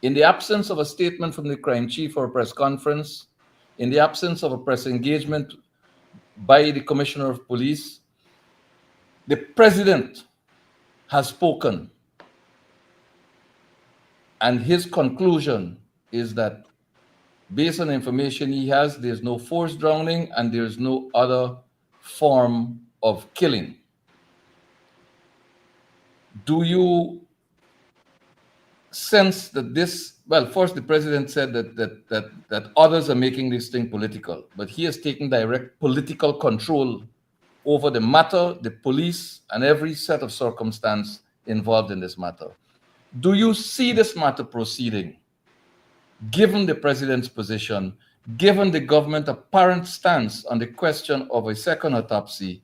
In the absence of a statement from the crime chief or a press conference, in the absence of a press engagement by the commissioner of police, the president has spoken. And his conclusion is that based on the information he has, there's no forced drowning and there's no other form of killing. Do you sense that this, well, first the president said that others are making this thing political, but he has taken direct political control over the matter, the police, and every set of circumstance involved in this matter. Do you see this matter proceeding, given the president's position, given the government's apparent stance on the question of a second autopsy,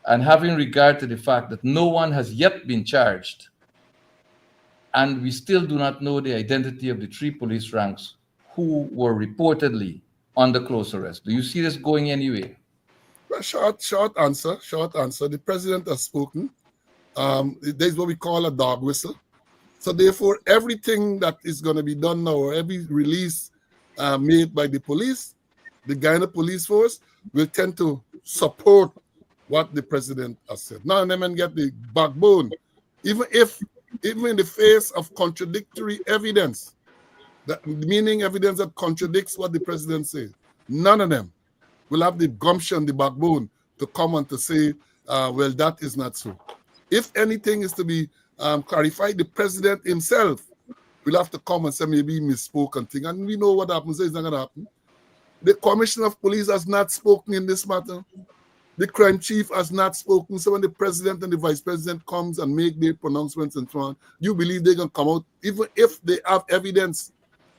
and having regard to the fact that no one has yet been charged, and we still do not know the identity of the 3 police ranks who were reportedly under close arrest? Do you see this going anywhere? Well, short answer. The president has spoken. There's what we call a dog whistle. So therefore, everything that is going to be done now, or every release made by the police, the Guyana police force, will tend to support what the president has said. None of them can get the backbone, even in the face of contradictory evidence, meaning evidence that contradicts what the president says. None of them will have the gumption, the backbone to come and to say, well, that is not so. If anything is to be clarified, the president himself will have to come and say maybe he misspoke and thing. And we know what happens, so it's not going to happen. The commissioner of police has not spoken in this matter. The crime chief has not spoken. So when the president and the vice president comes and make their pronouncements and so on, you believe they're going to come out, even if they have evidence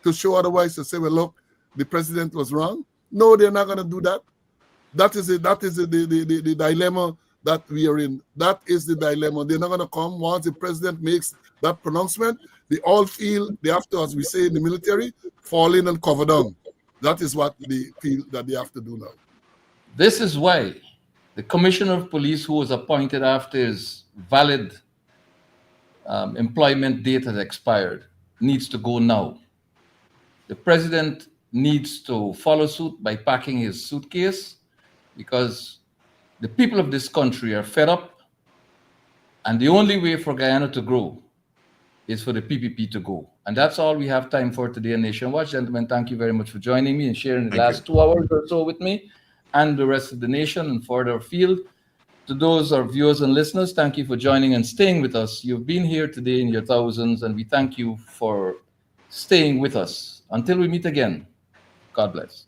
to show otherwise, to say, well, look, the president was wrong? No, they're not going to do that. That is the dilemma that we are in. That is the dilemma. They're not going to come once the president makes that pronouncement. They all feel they have to, as we say in the military, fall in and cover down. That is what they feel that they have to do now. This is why the commissioner of police, who was appointed after his valid employment date has expired, needs to go now. The president needs to follow suit by packing his suitcase, because the people of this country are fed up, and the only way for Guyana to grow is for the PPP to go. And that's all we have time for today on Nation Watch. Gentlemen, thank you very much for joining me and sharing the last 2 hours or so with me and the rest of the nation and further afield. To those our viewers and listeners, thank you for joining and staying with us. You've been here today in your thousands, and we thank you for staying with us. Until we meet again, God bless.